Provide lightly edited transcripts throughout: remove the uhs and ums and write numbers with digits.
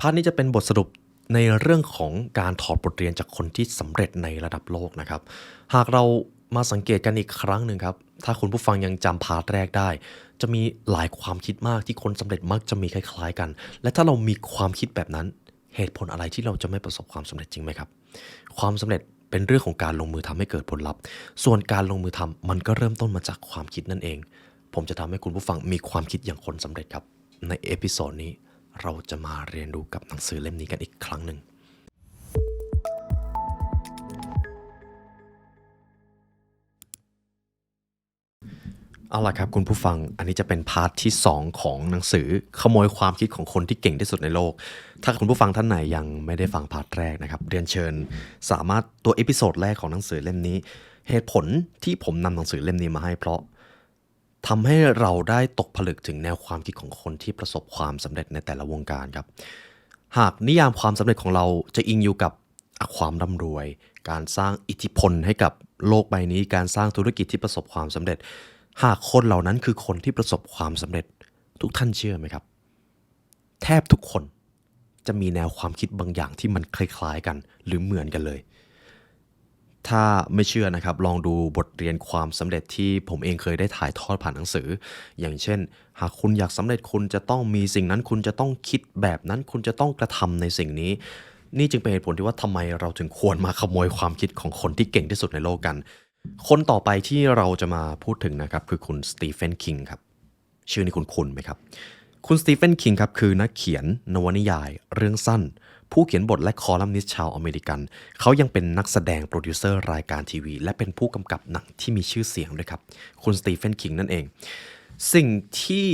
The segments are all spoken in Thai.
าร์ทนี้จะเป็นบทสรุปในเรื่องของการถอดบทเรียนจากคนที่สำเร็จในระดับโลกนะครับหากเรามาสังเกตกันอีกครั้งหนึ่งครับถ้าคุณผู้ฟังยังจำพาร์ทแรกได้จะมีหลายความคิดมากที่คนสำเร็จมักจะมีคล้ายๆกันและถ้าเรามีความคิดแบบนั้นเหตุผลอะไรที่เราจะไม่ประสบความสำเร็จจริงไหมครับความสำเร็จเป็นเรื่องของการลงมือทำให้เกิดผลลัพธ์ส่วนการลงมือทำมันก็เริ่มต้นมาจากความคิดนั่นเองผมจะทำให้คุณผู้ฟังมีความคิดอย่างคนสำเร็จครับในเอพิโซดนี้เราจะมาเรียนรู้กับหนังสือเล่มนี้กันอีกครั้งหนึ่งเอาล่ะครับคุณผู้ฟังอันนี้จะเป็นพาร์ทที่2ของหนังสือขโมยความคิดของคนที่เก่งที่สุดในโลกถ้าคุณผู้ฟังท่านไหนยังไม่ได้ฟังพาร์ทแรกนะครับเรียนเชิญสามารถตัวเอพิโซดแรกของหนังสือเล่มนี้เหตุผลที่ผมนำหนังสือเล่มนี้มาให้เพราะทำให้เราได้ตกผลึกถึงแนวความคิดของคนที่ประสบความสำเร็จในแต่ละวงการครับหากนิยามความสำเร็จของเราจะอิงอยู่กับความร่ำรวยการสร้างอิทธิพลให้กับโลกใบนี้การสร้างธุรกิจที่ประสบความสำเร็จหากคนเหล่านั้นคือคนที่ประสบความสำเร็จทุกท่านเชื่อไหมครับแทบทุกคนจะมีแนวความคิดบางอย่างที่มันคล้ายๆกันหรือเหมือนกันเลยถ้าไม่เชื่อนะครับลองดูบทเรียนความสำเร็จที่ผมเองเคยได้ถ่ายทอดผ่านหนังสืออย่างเช่นหากคุณอยากสำเร็จคุณจะต้องมีสิ่งนั้นคุณจะต้องคิดแบบนั้นคุณจะต้องกระทำในสิ่งนี้นี่จึงเป็นเหตุผลที่ว่าทำไมเราถึงควรมาขโมยความคิดของคนที่เก่งที่สุดในโลกกันคนต่อไปที่เราจะมาพูดถึงนะครับคือคุณสตีเฟนคิงครับชื่อนี้คุ้นๆไหมครับคุณสตีเฟนคิงครับคือนักเขียนนวนิยายเรื่องสั้นผู้เขียนบทและคอลัมนิสต์ชาวอเมริกันเขายังเป็นนักแสดงโปรดิวเซอร์รายการทีวีและเป็นผู้กำกับหนังที่มีชื่อเสียงด้วยครับคุณสตีเฟนคิงนั่นเองสิ่งที่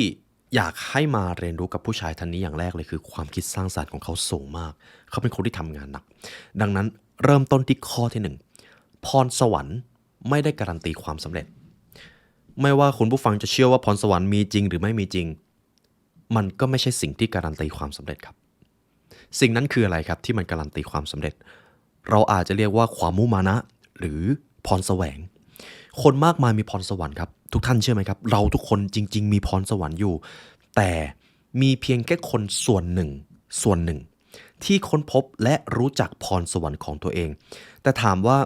อยากให้มาเรียนรู้กับผู้ชายท่านนี้อย่างแรกเลยคือความคิดสร้างสรรค์ของเขาสูงมากเขาเป็นคนที่ทำงานหนักดังนั้นเริ่มต้นที่ข้อที่1พรสวรรค์ไม่ได้การันตีความสำเร็จไม่ว่าคุณผู้ฟังจะเชื่อว่าพรสวรรค์มีจริงหรือไม่มีจริงมันก็ไม่ใช่สิ่งที่การันตีความสำเร็จครับสิ่งนั้นคืออะไรครับที่มันการันตีความสำเร็จเราอาจจะเรียกว่าความมุมานะหรือพรแสวงคนมากมายมีพรสวรรค์ครับทุกท่านเชื่อไหมครับเราทุกคนจริงๆมีพรสวรรค์อยู่แต่มีเพียงแค่คนส่วนหนึ่งที่ค้นพบและรู้จักพรสวรรค์ของตัวเองแต่ถามว่า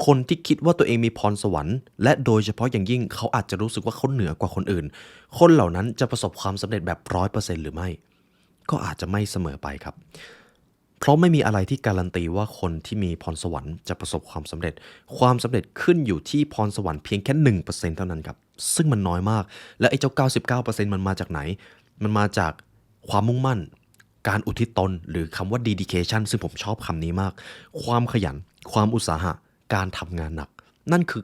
คนที่คิดว่าตัวเองมีพรสวรรค์และโดยเฉพาะอย่างยิ่งเขาอาจจะรู้สึกว่าเขาเหนือกว่าคนอื่นคนเหล่านั้นจะประสบความสำเร็จแบบ 100% หรือไม่ก็อาจจะไม่เสมอไปครับเพราะไม่มีอะไรที่การันตีว่าคนที่มีพรสวรรค์จะประสบความสำเร็จความสำเร็จขึ้นอยู่ที่พรสวรรค์เพียงแค่ 1% เท่านั้นครับซึ่งมันน้อยมากและไอ้เจ้า 99% มันมาจากไหนมันมาจากความมุ่งมั่นการอุทิศตนหรือคำว่า dedication ซึ่งผมชอบคำนี้มากความขยันความอุตสาหะการทำงานหนักนั่นคือ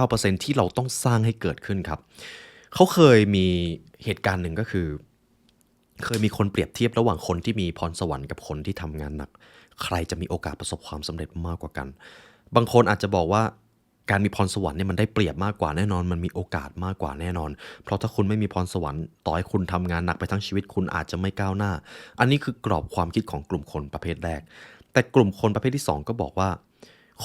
99% ที่เราต้องสร้างให้เกิดขึ้นครับเขาเคยมีเหตุการณ์หนึ่งก็คือเคยมีคนเปรียบเทียบระหว่างคนที่มีพรสวรรค์กับคนที่ทำงานหนักใครจะมีโอกาสประสบความสำเร็จมากกว่ากันบางคนอาจจะบอกว่าการมีพรสวรรค์เนี่ยมันได้เปรียบมากกว่าแน่นอนมันมีโอกาสมากกว่าแน่นอนเพราะถ้าคุณไม่มีพรสวรรค์ต่อให้คุณทำงานหนักไปทั้งชีวิตคุณอาจจะไม่ก้าวหน้าอันนี้คือกรอบความคิดของกลุ่มคนประเภทแรกแต่กลุ่มคนประเภทที่2ก็บอกว่า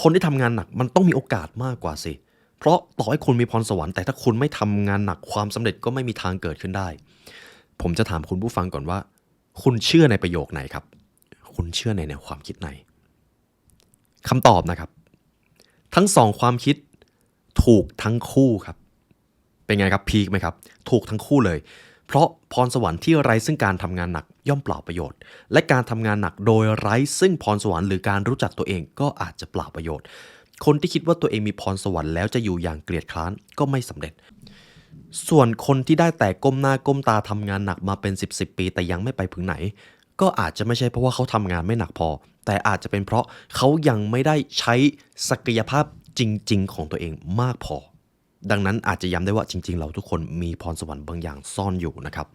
คนที่ทำงานหนักมันต้องมีโอกาสมากกว่าสิเพราะต่อให้คุณมีพรสวรรค์แต่ถ้าคุณไม่ทำงานหนักความสำเร็จก็ไม่มีทางเกิดขึ้นได้ผมจะถามคุณผู้ฟังก่อนว่าคุณเชื่อในประโยคไหนครับคุณเชื่อในแนวความคิดไหนคำตอบนะครับทั้งสองความคิดถูกทั้งคู่ครับเป็นไงครับพีคไหมครับถูกทั้งคู่เลยเพราะพรสวรรค์ที่ไร้ซึ่งการทำงานหนักย่อมเปล่าประโยชน์และการทำงานหนักโดยไร้ซึ่งพรสวรรค์หรือการรู้จักตัวเองก็อาจจะเปล่าประโยชน์คนที่คิดว่าตัวเองมีพรสวรรค์แล้วจะอยู่อย่างเกลียดคร้านก็ไม่สำเร็จส่วนคนที่ได้แต่ก้มหน้าก้มตาทำงานหนักมาเป็น10 ปีแต่ยังไม่ไปถึงไหนก็อาจจะไม่ใช่เพราะว่าเขาทำงานไม่หนักพอแต่อาจจะเป็นเพราะเขายังไม่ได้ใช้ศักยภาพจริงๆของตัวเองมากพอดังนั้นอาจจะย้ำได้ว่าจริงๆเราทุกคนมีพรสวรรค์บางอย่างซ่อนอยู่นะครับ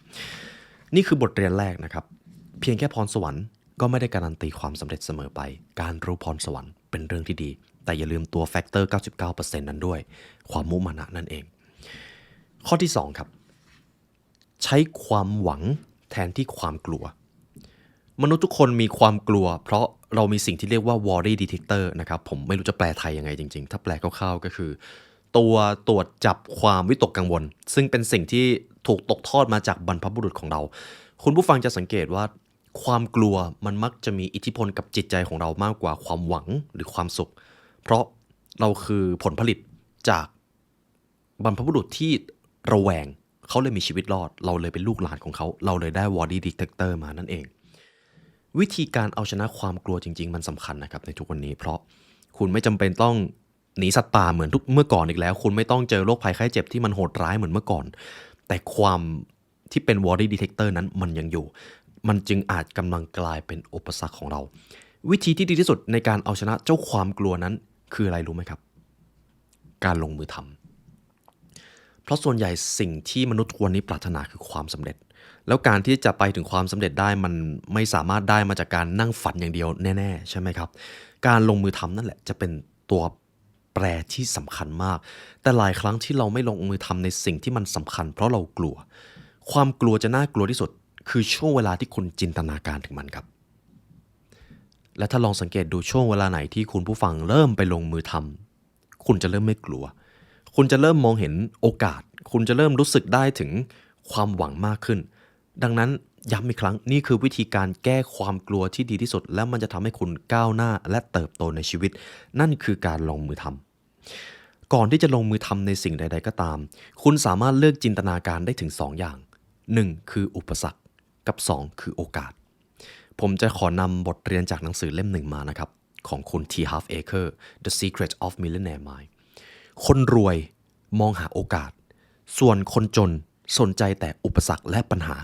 นี่คือบทเรียนแรกนะครับเพียงแค่พรสวรรค์ก็ไม่ได้การันตีความสำเร็จเสมอไปการรู้พรสวรรค์เป็นเรื่องที่ดีแต่อย่าลืมตัวแฟกเตอร์ 99% นั้นด้วยความมุมานะนั่นเองข้อที่2ครับใช้ความหวังแทนที่ความกลัวมนุษย์ทุกคนมีความกลัวเพราะเรามีสิ่งที่เรียกว่า worry detector นะครับผมไม่รู้จะแปลไทยยังไงจริงๆถ้าแปลคร่าวๆก็คือตัวตรวจจับความวิตกกังวลซึ่งเป็นสิ่งที่ถูกตกทอดมาจากบรรพบุรุษของเราคุณผู้ฟังจะสังเกตว่า ความกลัวมันมักจะมีอิทธิพลกับจิตใจของเรามากกว่าความหวังหรือความสุขเพราะเราคือผลผลิตจากบรรพบุรุษที่ระแวงเขาเลยมีชีวิตรอดเราเลยเป็นลูกหลานของเขาเราเลยได้ body detector มานั่นเองวิธีการเอาชนะความกลัวจริงๆมันสำคัญนะครับในทุกวันนี้เพราะคุณไม่จำเป็นต้องหนีสัตว์ป่าเหมือนเมื่อก่อนอีกแล้วคุณไม่ต้องเจอโรคภัยไข้เจ็บที่มันโหดร้ายเหมือนเมื่อก่อนแต่ความที่เป็น body detector นั้นมันยังอยู่มันจึงอาจกำลังกลายเป็นอุปสรรคของเราวิธีที่ดีที่สุดในการเอาชนะเจ้าความกลัวนั้นคืออะไรรู้ไหมครับการลงมือทำเพราะส่วนใหญ่สิ่งที่มนุษย์วันนี้ปรารถนาคือความสำเร็จแล้วการที่จะไปถึงความสำเร็จได้มันไม่สามารถได้มาจากการนั่งฝันอย่างเดียวแน่ๆใช่ไหมครับการลงมือทำนั่นแหละจะเป็นตัวแปรที่สำคัญมากแต่หลายครั้งที่เราไม่ลงมือทำในสิ่งที่มันสำคัญเพราะเรากลัวความกลัวจะน่ากลัวที่สุดคือช่วงเวลาที่คุณจินตนาการถึงมันครับและถ้าลองสังเกตดูช่วงเวลาไหนที่คุณผู้ฟังเริ่มไปลงมือทำคุณจะเริ่มไม่กลัวคุณจะเริ่มมองเห็นโอกาสคุณจะเริ่มรู้สึกได้ถึงความหวังมากขึ้นดังนั้นย้ำอีกครั้งนี่คือวิธีการแก้ความกลัวที่ดีที่สุดและมันจะทำให้คุณก้าวหน้าและเติบโตในชีวิตนั่นคือการลงมือทำก่อนที่จะลงมือทำในสิ่งใดๆก็ตามคุณสามารถเลือกจินตนาการได้ถึง2อย่าง1คืออุปสรรคกับ2คือโอกาสผมจะขอนำบทเรียนจากหนังสือเล่มหนึ่งมานะครับของคุณ T. Harv Eker The Secret of Millionaire Mind คนรวยมองหาโอกาสส่วนคนจนสนใจแต่อุปสรรคและปัญหา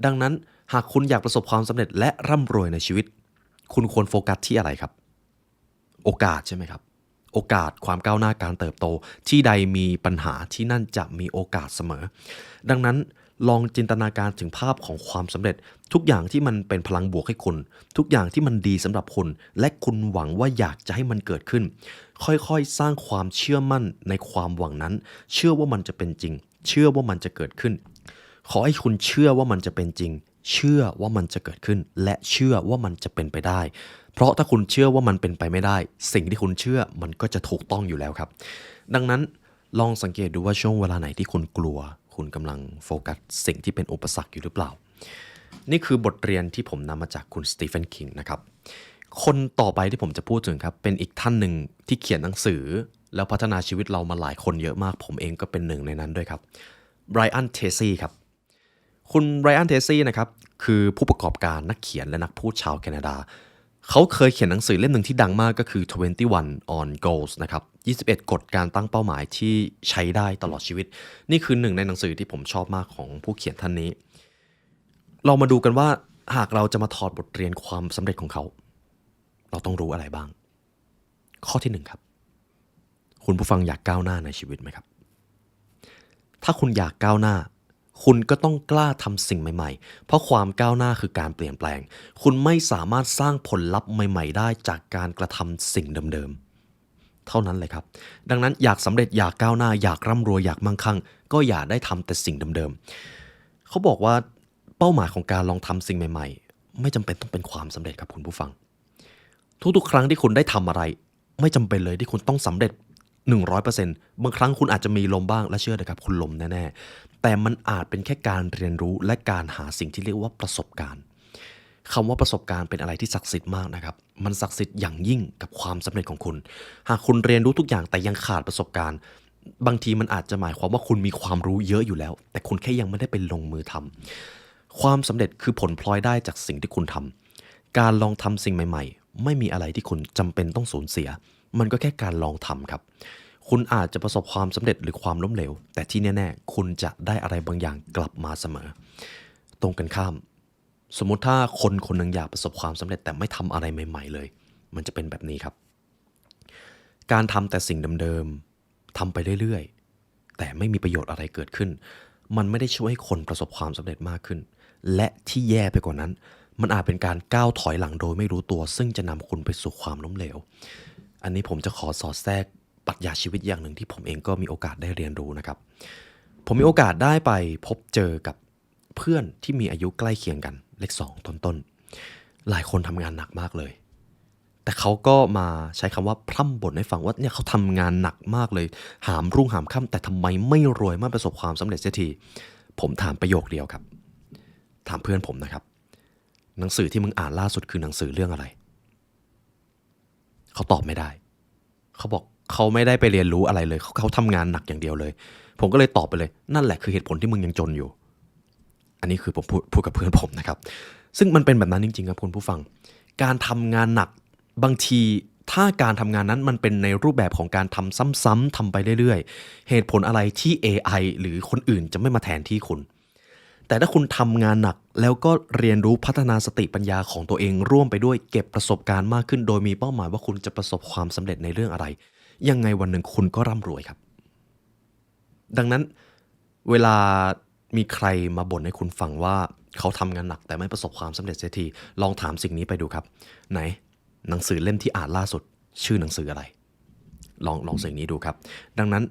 ดังนั้นหากคุณอยากประสบความสำเร็จและร่ำรวยในชีวิตคุณควรโฟกัสที่อะไรครับโอกาสใช่ไหมครับโอกาสความก้าวหน้าการเติบโตที่ใดมีปัญหาที่นั่นจะมีโอกาสเสมอดังนั้นลองจินตนาการถึงภาพของความสำเร็จทุกอย่างที่มันเป็นพลังบวกให้คุณทุกอย่างที่มันดีสำหรับคุณและคุณหวังว่าอยากจะให้มันเกิดขึ้นค่อยๆสร้างความเชื่อมั่นในความหวังนั้นเชื่อว่ามันจะเป็นจริงเชื่อว่ามันจะเกิดขึ้นขอให้คุณเชื่อว่ามันจะเป็นจริงเชื่อว่ามันจะเกิดขึ้นและเชื่อว่ามันจะเป็นไปได้เพราะถ้าคุณเชื่อว่ามันเป็นไปไม่ได้สิ่งที่คุณเชื่อมันก็จะถูกต้องอยู่แล้วครับดังนั้นลองสังเกตดูว่าช่วงเวลาไหนที่คุณกลัวคุณกำลังโฟกัสสิ่งที่เป็นอุปสรรคอยู่หรือเปล่านี่คือบทเรียนที่ผมนำมาจากคุณสตีเฟนคิงนะครับคนต่อไปที่ผมจะพูดถึงครับเป็นอีกท่านหนึ่งที่เขียนหนังสือแล้วพัฒนาชีวิตเรามาหลายคนเยอะมากผมเองก็เป็นหนึ่งในนั้นด้วยครับไบรอัน เทซี่ครับคุณไบรอัน เทซี่นะครับคือผู้ประกอบการนักเขียนและนักพูดชาวแคนาดาเขาเคยเขียนหนังสือเล่มหนึ่งที่ดังมากก็คือ21 on goals นะครับ21 กฎการตั้งเป้าหมายที่ใช้ได้ตลอดชีวิตนี่คือหนึ่งในหนังสือที่ผมชอบมากของผู้เขียนท่านนี้เรามาดูกันว่าหากเราจะมาถอดบทเรียนความสำเร็จของเขาเราต้องรู้อะไรบ้างข้อที่1ครับคุณผู้ฟังอยากก้าวหน้าในชีวิตไหมครับถ้าคุณอยากก้าวหน้าคุณก็ต้องกล้าทำสิ่งใหม่ๆเพราะความก้าวหน้าคือการเปลี่ยนแปลงคุณไม่สามารถสร้างผลลัพธ์ใหม่ๆได้จากการกระทำสิ่งเดิมๆเท่านั้นเลยครับดังนั้นอยากสำเร็จอยากก้าวหน้าอยากร่ำรวยอยากมั่งคั่งก็อย่าได้ทำแต่สิ่งเดิมๆเขาบอกว่าเป้าหมายของการลองทำสิ่งใหม่ๆไม่จำเป็นต้องเป็นความสำเร็จครับคุณผู้ฟังทุกๆครั้งที่คุณได้ทำอะไรไม่จำเป็นเลยที่คุณต้องสำเร็จ100%บางครั้งคุณอาจจะมีล้มบ้างและเชื่อเลยครับคุณล้มแน่ๆแต่มันอาจเป็นแค่การเรียนรู้และการหาสิ่งที่เรียกว่าประสบการณ์คำว่าประสบการณ์เป็นอะไรที่ศักดิ์สิทธิ์มากนะครับมันศักดิ์สิทธิ์อย่างยิ่งกับความสำเร็จของคุณหากคุณเรียนรู้ทุกอย่างแต่ยังขาดประสบการณ์บางทีมันอาจจะหมายความว่าคุณมีความรู้เยอะอยู่แล้วแต่คุณแค่ยังไม่ได้ไปลงมือทำความสำเร็จคือผลพลอยได้จากสิ่งที่คุณทำการลองทำสิ่งใหม่ๆไม่มีอะไรที่คุณจำเป็นต้องสูญเสียมันก็แค่การลองทำครับคุณอาจจะประสบความสำเร็จหรือความล้มเหลวแต่ที่แน่ๆคุณจะได้อะไรบางอย่างกลับมาเสมอตรงกันข้ามสมมุติถ้าคนคนหนึ่งอยากประสบความสำเร็จแต่ไม่ทำอะไรใหม่ๆเลยมันจะเป็นแบบนี้ครับการทำแต่สิ่งเดิมๆทำไปเรื่อยๆแต่ไม่มีประโยชน์อะไรเกิดขึ้นมันไม่ได้ช่วยให้คนประสบความสำเร็จมากขึ้นและที่แย่ไปกว่านั้นมันอาจเป็นการก้าวถอยหลังโดยไม่รู้ตัวซึ่งจะนำคุณไปสู่ความล้มเหลวอันนี้ผมจะขอสอดแทรกปรัชญาชีวิตอย่างหนึ่งที่ผมเองก็มีโอกาสได้เรียนรู้นะครับผมมีโอกาสได้ไปพบเจอกับเพื่อนที่มีอายุใกล้เคียงกันเลข2ต้นๆหลายคนทำงานหนักมากเลยแต่เขาก็มาใช้คำว่าพร่ำบ่นให้ฟังว่าเนี่ยเขาทำงานหนักมากเลยหามรุ่งหามค่ำแต่ทำไมไม่รวยไม่ประสบความสำเร็จเสียทีผมถามประโยคเดียวครับถามเพื่อนผมนะครับ หนังสือที่มึงอ่านล่าสุดคือหนังสือเรื่องอะไรเขาตอบไม่ได้เขาบอกเขาไม่ได้ไปเรียนรู้อะไรเลยเขาทำงานหนักอย่างเดียวเลยผมก็เลยตอบไปเลยนั่นแหละคือเหตุผลที่มึงยังจนอยู่อันนี้คือผมพูดกับเพื่อนผมนะครับซึ่งมันเป็นแบบนั้นจริงๆครับคุณผู้ฟังการทำงานหนักบางทีถ้าการทำงานนั้นมันเป็นในรูปแบบของการทำซ้ำๆทำไปเรื่อยๆเหตุผลอะไรที่ AI หรือคนอื่นจะไม่มาแทนที่คุณแต่ถ้าคุณทำงานหนักแล้วก็เรียนรู้พัฒนาสติปัญญาของตัวเองร่วมไปด้วยเก็บประสบการณ์มากขึ้นโดยมีเป้าหมายว่าคุณจะประสบความสำเร็จในเรื่องอะไรยังไงวันหนึ่งคุณก็ร่ำรวยครับดังนั้นเวลามีใครมาบ่นให้คุณฟังว่าเขาทำงานหนักแต่ไม่ประสบความสำเร็จเสียทีลองถามสิ่งนี้ไปดูครับไหนหนังสือเล่มที่อ่านล่าสุดชื่อหนังสืออะไรลองสิ่งนี้ดูครับดังนั้น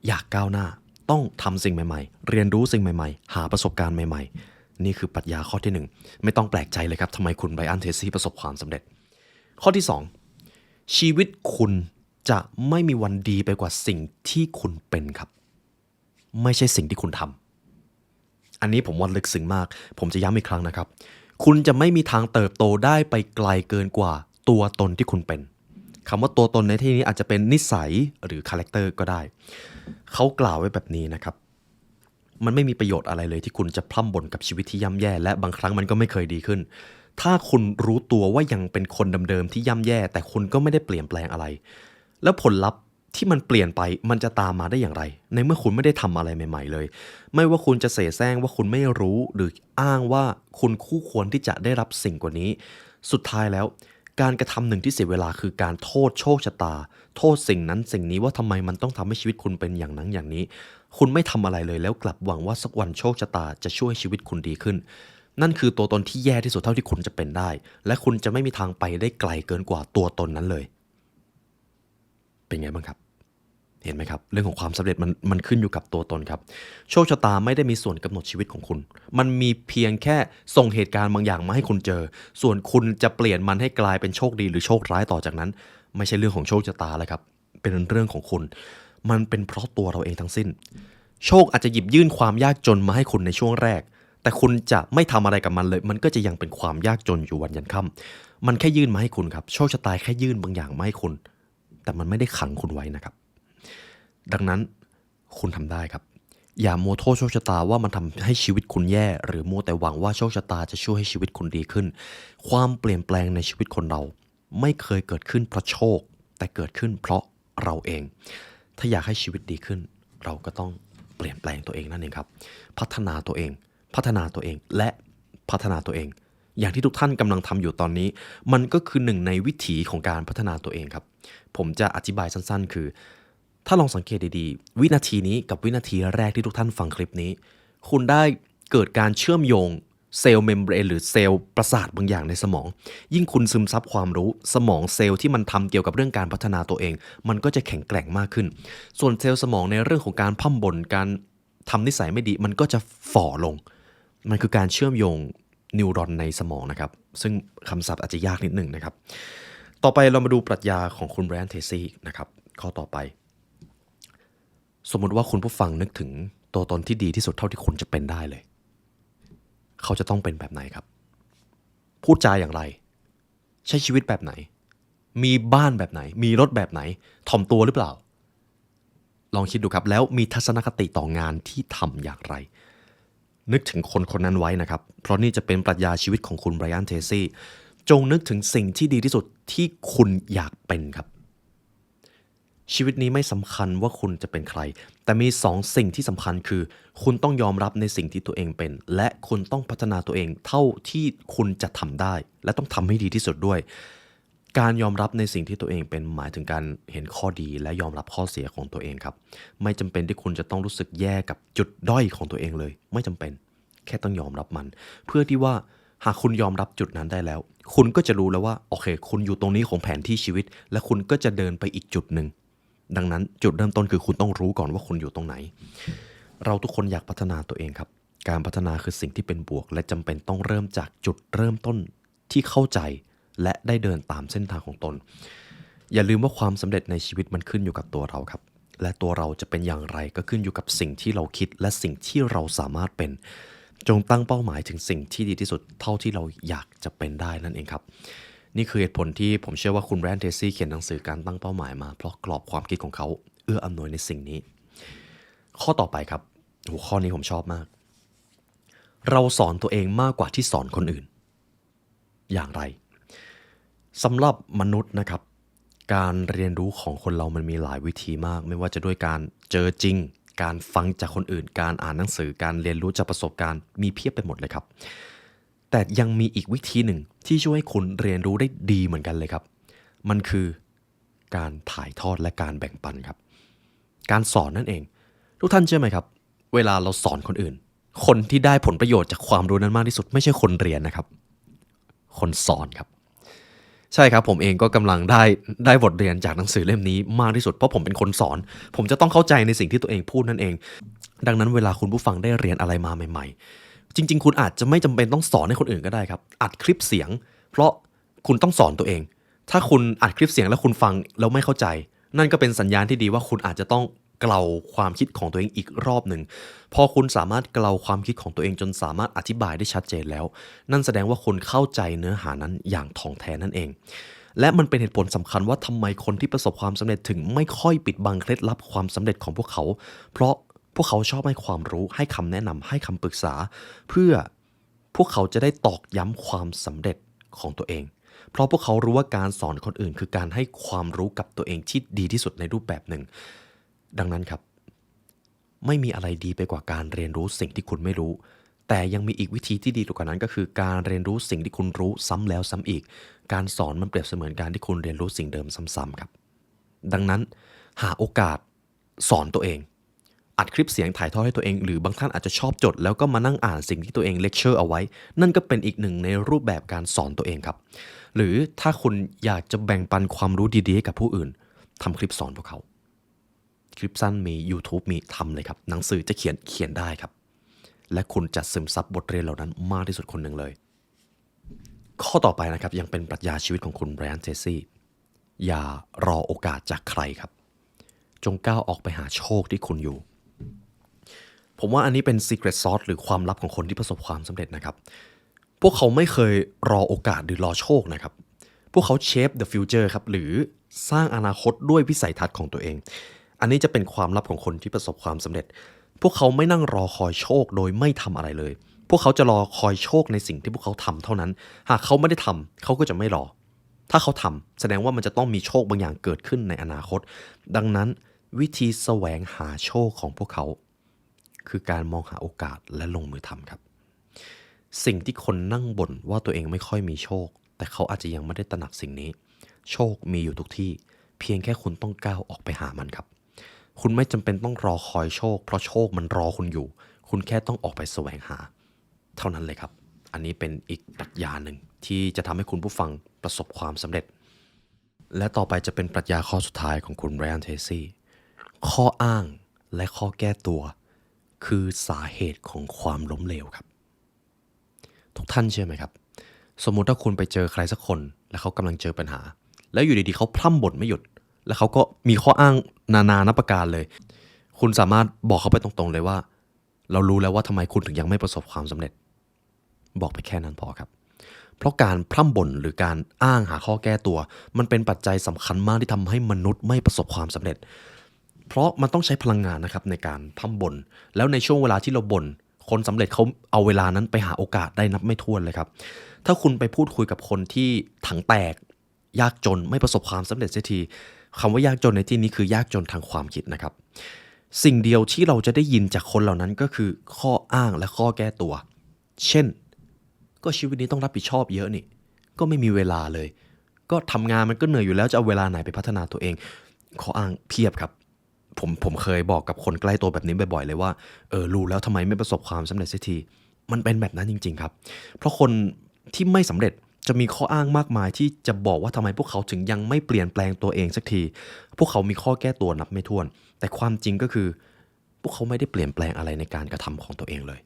อยากก้าวหน้าต้องทำสิ่งใหม่ๆเรียนรู้สิ่งใหม่ๆหาประสบการณ์ใหม่ๆนี่คือปรัชญาข้อที่1ไม่ต้องแปลกใจเลยครับทำไมคุณไบรอันเทรซี่ประสบความสำเร็จข้อที่2ชีวิตคุณจะไม่มีวันดีไปกว่าสิ่งที่คุณเป็นครับไม่ใช่สิ่งที่คุณทำอันนี้ผมว่าลึกซึ้งมากผมจะย้ำอีกครั้งนะครับคุณจะไม่มีทางเติบโตได้ไปไกลเกินกว่าตัวตนที่คุณเป็นคำว่าตัวตนในที่นี้อาจจะเป็นนิสัยหรือคาแรคเตอร์ก็ได้เขากล่าวไว้แบบนี้นะครับมันไม่มีประโยชน์อะไรเลยที่คุณจะพร่ำบ่นกับชีวิตที่ย่ำแย่และบางครั้งมันก็ไม่เคยดีขึ้นถ้าคุณรู้ตัวว่ายังเป็นคนเดิมๆที่ย่ำแย่แต่คุณก็ไม่ได้เปลี่ยนแปลงอะไรแล้วผลลัพธ์ที่มันเปลี่ยนไปมันจะตามมาได้อย่างไรในเมื่อคุณไม่ได้ทำอะไรใหม่ๆเลยไม่ว่าคุณจะเสแสร้งว่าคุณไม่รู้หรืออ้างว่าคุณคู่ควรที่จะได้รับสิ่งกว่านี้สุดท้ายแล้วการกระทำหนึ่งที่เสียเวลาคือการโทษโชคชะตาโทษสิ่งนั้นสิ่งนี้ว่าทำไมมันต้องทำให้ชีวิตคุณเป็นอย่างนั้นอย่างนี้คุณไม่ทำอะไรเลยแล้วกลับหวังว่าสักวันโชคชะตาจะช่วยชีวิตคุณดีขึ้นนั่นคือตัวตนที่แย่ที่สุดเท่าที่คุณจะเป็นได้และคุณจะไม่มีทางไปได้ไกลเกินกว่าตัวตนนั้นเลยเป็นไงบ้างครับเห็นไหมครับเรื่องของความสำเร็จมันขึ้นอยู่กับตัวตนครับโชคชะตาไม่ได้มีส่วนกำหนดชีวิตของคุณมันมีเพียงแค่ส่งเหตุการณ์บางอย่างมาให้คุณเจอส่วนคุณจะเปลี่ยนมันให้กลายเป็นโชคดีหรือโชคร้ายต่อจากนั้นไม่ใช่เรื่องของโชคชะตาแล้วครับเป็นเรื่องของคุณมันเป็นเพราะตัวเราเองทั้งสิ้นโชคอาจจะหยิบยื่นความยากจนมาให้คุณในช่วงแรกแต่คุณจะไม่ทำอะไรกับมันเลยมันก็จะยังเป็นความยากจนอยู่วันยันค่ำมันแค่ยื่นมาให้คุณครับโชคชะตาแค่ยื่นบางอย่างมาให้คุณแต่มันไม่ได้ขังคุณไว้นะครับดังนั้นคุณทำได้ครับอย่ามัวโทษโชคชะตาว่ามันทำให้ชีวิตคุณแย่หรือมัวแต่หวังว่าโชคชะตาจะช่วยให้ชีวิตคุณดีขึ้นความเปลี่ยนแปลงในชีวิตคนเราไม่เคยเกิดขึ้นเพราะโชคแต่เกิดขึ้นเพราะเราเองถ้าอยากให้ชีวิตดีขึ้นเราก็ต้องเปลี่ยนแปลงตัวเองนั่นเองครับพัฒนาตัวเองพัฒนาตัวเองและพัฒนาตัวเองอย่างที่ทุกท่านกำลังทำอยู่ตอนนี้มันก็คือหนึ่งในวิถีของการพัฒนาตัวเองครับผมจะอธิบายสั้นๆคือถ้าลองสังเกตดีๆวินาทีนี้กับวินาทีแรกที่ทุกท่านฟังคลิปนี้คุณได้เกิดการเชื่อมโยงเซลล์เมมเบรนหรือเซลล์ประสาทบางอย่างในสมองยิ่งคุณซึมซับความรู้สมองเซลล์ที่มันทำเกี่ยวกับเรื่องการพัฒนาตัวเองมันก็จะแข็งแกร่งมากขึ้นส่วนเซลล์สมองในเรื่องของการพร่ำบ่นการทำนิสัยไม่ดีมันก็จะฝ่อลงมันคือการเชื่อมโยงนิวรอนในสมองนะครับซึ่งคำศัพท์อาจจะยากนิดหนึ่งนะครับต่อไปเรามาดูปรัชญาของคุณไบรอันเทรซี่นะครับข้อต่อไปสมมุติว่าคุณผู้ฟังนึกถึงตัวตนที่ดีที่สุดเท่าที่คุณจะเป็นได้เลยเขาจะต้องเป็นแบบไหนครับพูดจาอย่างไรใช้ชีวิตแบบไหนมีบ้านแบบไหนมีรถแบบไหนถ่อมตัวหรือเปล่าลองคิดดูครับแล้วมีทัศนคติต่องานที่ทำอย่างไรนึกถึงคนคนนั้นไว้นะครับเพราะนี่จะเป็นปรัชญาชีวิตของคุณไบรอันเทรซี่จงนึกถึงสิ่งที่ดีที่สุดที่คุณอยากเป็นครับชีวิตนี้ไม่สำคัญว่าคุณจะเป็นใครแต่มี2 สิ่งที่สำคัญคือคุณต้องยอมรับในสิ่งที่ตัวเองเป็นและคุณต้องพัฒนาตัวเองเท่าที่คุณจะทำได้และต้องทำให้ดีที่สุดด้วยการยอมรับในสิ่งที่ตัวเองเป็นหมายถึงการเห็นข้อดีและยอมรับข้อเสียของตัวเองครับไม่จำเป็นที่คุณจะต้องรู้สึกแย่กับจุดด้อยของตัวเองเลยไม่จำเป็นแค่ต้องยอมรับมันเพื่อที่ว่าหากคุณยอมรับจุดนั้นได้แล้วคุณก็จะรู้แล้วว่าโอเคคุณอยู่ตรงนี้ของแผนที่ชีวิตและคุณก็จะเดินไปอีกจุดหนึ่งดังนั้นจุดเริ่มต้นคือคุณต้องรู้ก่อนว่าคุณอยู่ตรงไหนเราทุกคนอยากพัฒนาตัวเองครับการพัฒนาคือสิ่งที่เป็นบวกและจำเป็นต้องเริ่มจากจุดเริ่มต้นที่เข้าใจและได้เดินตามเส้นทางของตนอย่าลืมว่าความสำเร็จในชีวิตมันขึ้นอยู่กับตัวเราครับและตัวเราจะเป็นอย่างไรก็ขึ้นอยู่กับสิ่งที่เราคิดและสิ่งที่เราสามารถเป็น จงตั้งเป้าหมายถึงสิ่งที่ดีที่สุดเท่าที่เราอยากจะเป็นได้นั่นเองครับนี่คือเหตุผลที่ผมเชื่อว่าคุณแบรนด์เทซี่เขียนหนังสือการตั้งเป้าหมายมาเพราะกรอบความคิดของเขาเอื้ออำนวยในสิ่งนี้ข้อต่อไปครับหัวข้อนี้ผมชอบมากเราสอนตัวเองมากกว่าที่สอนคนอื่นอย่างไรสำหรับมนุษย์นะครับการเรียนรู้ของคนเรามันมีหลายวิธีมากไม่ว่าจะด้วยการเจอจริงการฟังจากคนอื่นการอ่านหนังสือการเรียนรู้จากประสบการณ์มีเพียบไปหมดเลยครับแต่ยังมีอีกวิธีหนึ่งที่ช่วยให้คุณเรียนรู้ได้ดีเหมือนกันเลยครับมันคือการถ่ายทอดและการแบ่งปันครับการสอนนั่นเองทุกท่านเชื่อไหมครับเวลาเราสอนคนอื่นคนที่ได้ผลประโยชน์จากความรู้นั้นมากที่สุดไม่ใช่คนเรียนนะครับคนสอนครับใช่ครับผมเองก็กำลังได้บทเรียนจากหนังสือเล่มนี้มากที่สุดเพราะผมเป็นคนสอนผมจะต้องเข้าใจในสิ่งที่ตัวเองพูดนั่นเองดังนั้นเวลาคุณผู้ฟังได้เรียนอะไรมาใหม่ๆจริงๆคุณอาจจะไม่จำเป็นต้องสอนให้คนอื่นก็ได้ครับอัดคลิปเสียงเพราะคุณต้องสอนตัวเองถ้าคุณอัดคลิปเสียงแล้วคุณฟังแล้วไม่เข้าใจนั่นก็เป็นสัญญาณที่ดีว่าคุณอาจจะต้องเกลาความคิดของตัวเองอีกรอบหนึ่งพอคุณสามารถเกลาความคิดของตัวเองจนสามารถอธิบายได้ชัดเจนแล้วนั่นแสดงว่าคุณเข้าใจเนื้อหานั้นอย่างถ่องแท้นั่นเองและมันเป็นเหตุผลสำคัญว่าทำไมคนที่ประสบความสำเร็จถึงไม่ค่อยปิดบังเคล็ดลับความสำเร็จของพวกเขาเพราะพวกเขาชอบให้ความรู้ให้คำแนะนำให้คำปรึกษาเพื่อพวกเขาจะได้ตอกย้ำความสำเร็จของตัวเองเพราะพวกเขารู้ว่าการสอนคนอื่นคือการให้ความรู้กับตัวเองที่ดีที่สุดในรูปแบบหนึ่งดังนั้นครับไม่มีอะไรดีไปกว่าการเรียนรู้สิ่งที่คุณไม่รู้แต่ยังมีอีกวิธีที่ดีกว่านั้นก็คือการเรียนรู้สิ่งที่คุณรู้ซ้ำแล้วซ้ำอีกการสอนมันเปรียบเสมือนการที่คุณเรียนรู้สิ่งเดิมซ้ำๆครับดังนั้นหาโอกาสสอนตัวเองอัดคลิปเสียงถ่ายทอดให้ตัวเองหรือบางท่านอาจจะชอบจดแล้วก็มานั่งอ่านสิ่งที่ตัวเองเลคเชอร์เอาไว้นั่นก็เป็นอีกหนึ่งในรูปแบบการสอนตัวเองครับหรือถ้าคุณอยากจะแบ่งปันความรู้ดีๆให้กับผู้อื่นทำคลิปสอนพวกเขาคลิปสั้นมี YouTube มีทำเลยครับหนังสือจะเขียนได้ครับและคุณจะซึมซับบทเรียนเหล่านั้นมากที่สุดคนหนึ่งเลยข้อต่อไปนะครับยังเป็นปรัชญาชีวิตของคุณไบรอัน เทซี่อย่ารอโอกาสจากใครครับจงก้าวออกไปหาโชคที่คุณอยู่ผมว่าอันนี้เป็น Secret Sauce หรือความลับของคนที่ประสบความสำเร็จนะครับพวกเขาไม่เคยรอโอกาสหรือรอโชคนะครับพวกเขา shape the future ครับหรือสร้างอนาคตด้วยวิสัยทัศน์ของตัวเองอันนี้จะเป็นความลับของคนที่ประสบความสำเร็จพวกเขาไม่นั่งรอคอยโชคโดยไม่ทำอะไรเลยพวกเขาจะรอคอยโชคในสิ่งที่พวกเขาทำเท่านั้นหากเขาไม่ได้ทำเขาก็จะไม่รอถ้าเขาทำแสดงว่ามันจะต้องมีโชคบางอย่างเกิดขึ้นในอนาคตดังนั้นวิธีแสวงหาโชคของพวกเขาคือการมองหาโอกาสและลงมือทำครับสิ่งที่คนนั่งบ่นว่าตัวเองไม่ค่อยมีโชคแต่เขาอาจจะยังไม่ได้ตระหนักสิ่งนี้โชคมีอยู่ทุกที่เพียงแค่คุณต้องก้าวออกไปหามันครับคุณไม่จำเป็นต้องรอคอยโชคเพราะโชคมันรอคุณอยู่คุณแค่ต้องออกไปแสวงหาเท่านั้นเลยครับอันนี้เป็นอีกปรัชญาหนึ่งที่จะทำให้คุณผู้ฟังประสบความสำเร็จและต่อไปจะเป็นปรัชญาข้อสุดท้ายของคุณไบรอัน เทซี่ข้ออ้างและข้อแก้ตัวคือสาเหตุของความล้มเหลวครับทุกท่านเชื่อไหมครับสมมุติถ้าคุณไปเจอใครสักคนและเขากำลังเจอปัญหาแล้วอยู่ดีๆเขาพร่ำบ่นไม่หยุดแล้วเขาก็มีข้ออ้างนานับประการเลยคุณสามารถบอกเขาไปตรงๆเลยว่าเรารู้แล้วว่าทำไมคุณถึงยังไม่ประสบความสำเร็จบอกไปแค่นั้นพอครับเพราะการพร่ำบ่นหรือการอ้างหาข้อแก้ตัวมันเป็นปัจจัยสำคัญมากที่ทำให้มนุษย์ไม่ประสบความสำเร็จเพราะมันต้องใช้พลังงานนะครับในการพร่ำบ่นแล้วในช่วงเวลาที่เราบ่นคนสำเร็จเขาเอาเวลานั้นไปหาโอกาสได้นับไม่ถ้วนเลยครับถ้าคุณไปพูดคุยกับคนที่ถังแตกยากจนไม่ประสบความสำเร็จเสียทีคำว่ายากจนในที่นี้คือยากจนทางความคิดนะครับสิ่งเดียวที่เราจะได้ยินจากคนเหล่านั้นก็คือข้ออ้างและข้อแก้ตัวเช่นก็ชีวิตนี้ต้องรับผิดชอบเยอะนี่ก็ไม่มีเวลาเลยก็ทำงานมันก็เหนื่อยอยู่แล้วจะเอาเวลาไหนไปพัฒนาตัวเองข้ออ้างเพียบครับผมเคยบอกกับคนใกล้ตัวแบบนี้บ่อยๆเลยว่ารู้แล้วทำไมไม่ประสบความสำเร็จเสียทีมันเป็นแบบนั้นจริงๆครับเพราะคนที่ไม่สำเร็จจะมีข้ออ้างมากมายที่จะบอกว่าทำไมพวกเขาถึงยังไม่เปลี่ยนแปลงตัวเองสักทีพวกเขามีข้อแก้ตัวนับไม่ถ้วนแต่ความจริงก็คือพวกเขาไม่ได้เปลี่ยนแปลงอะไรในการกระทำของตัวเองเลย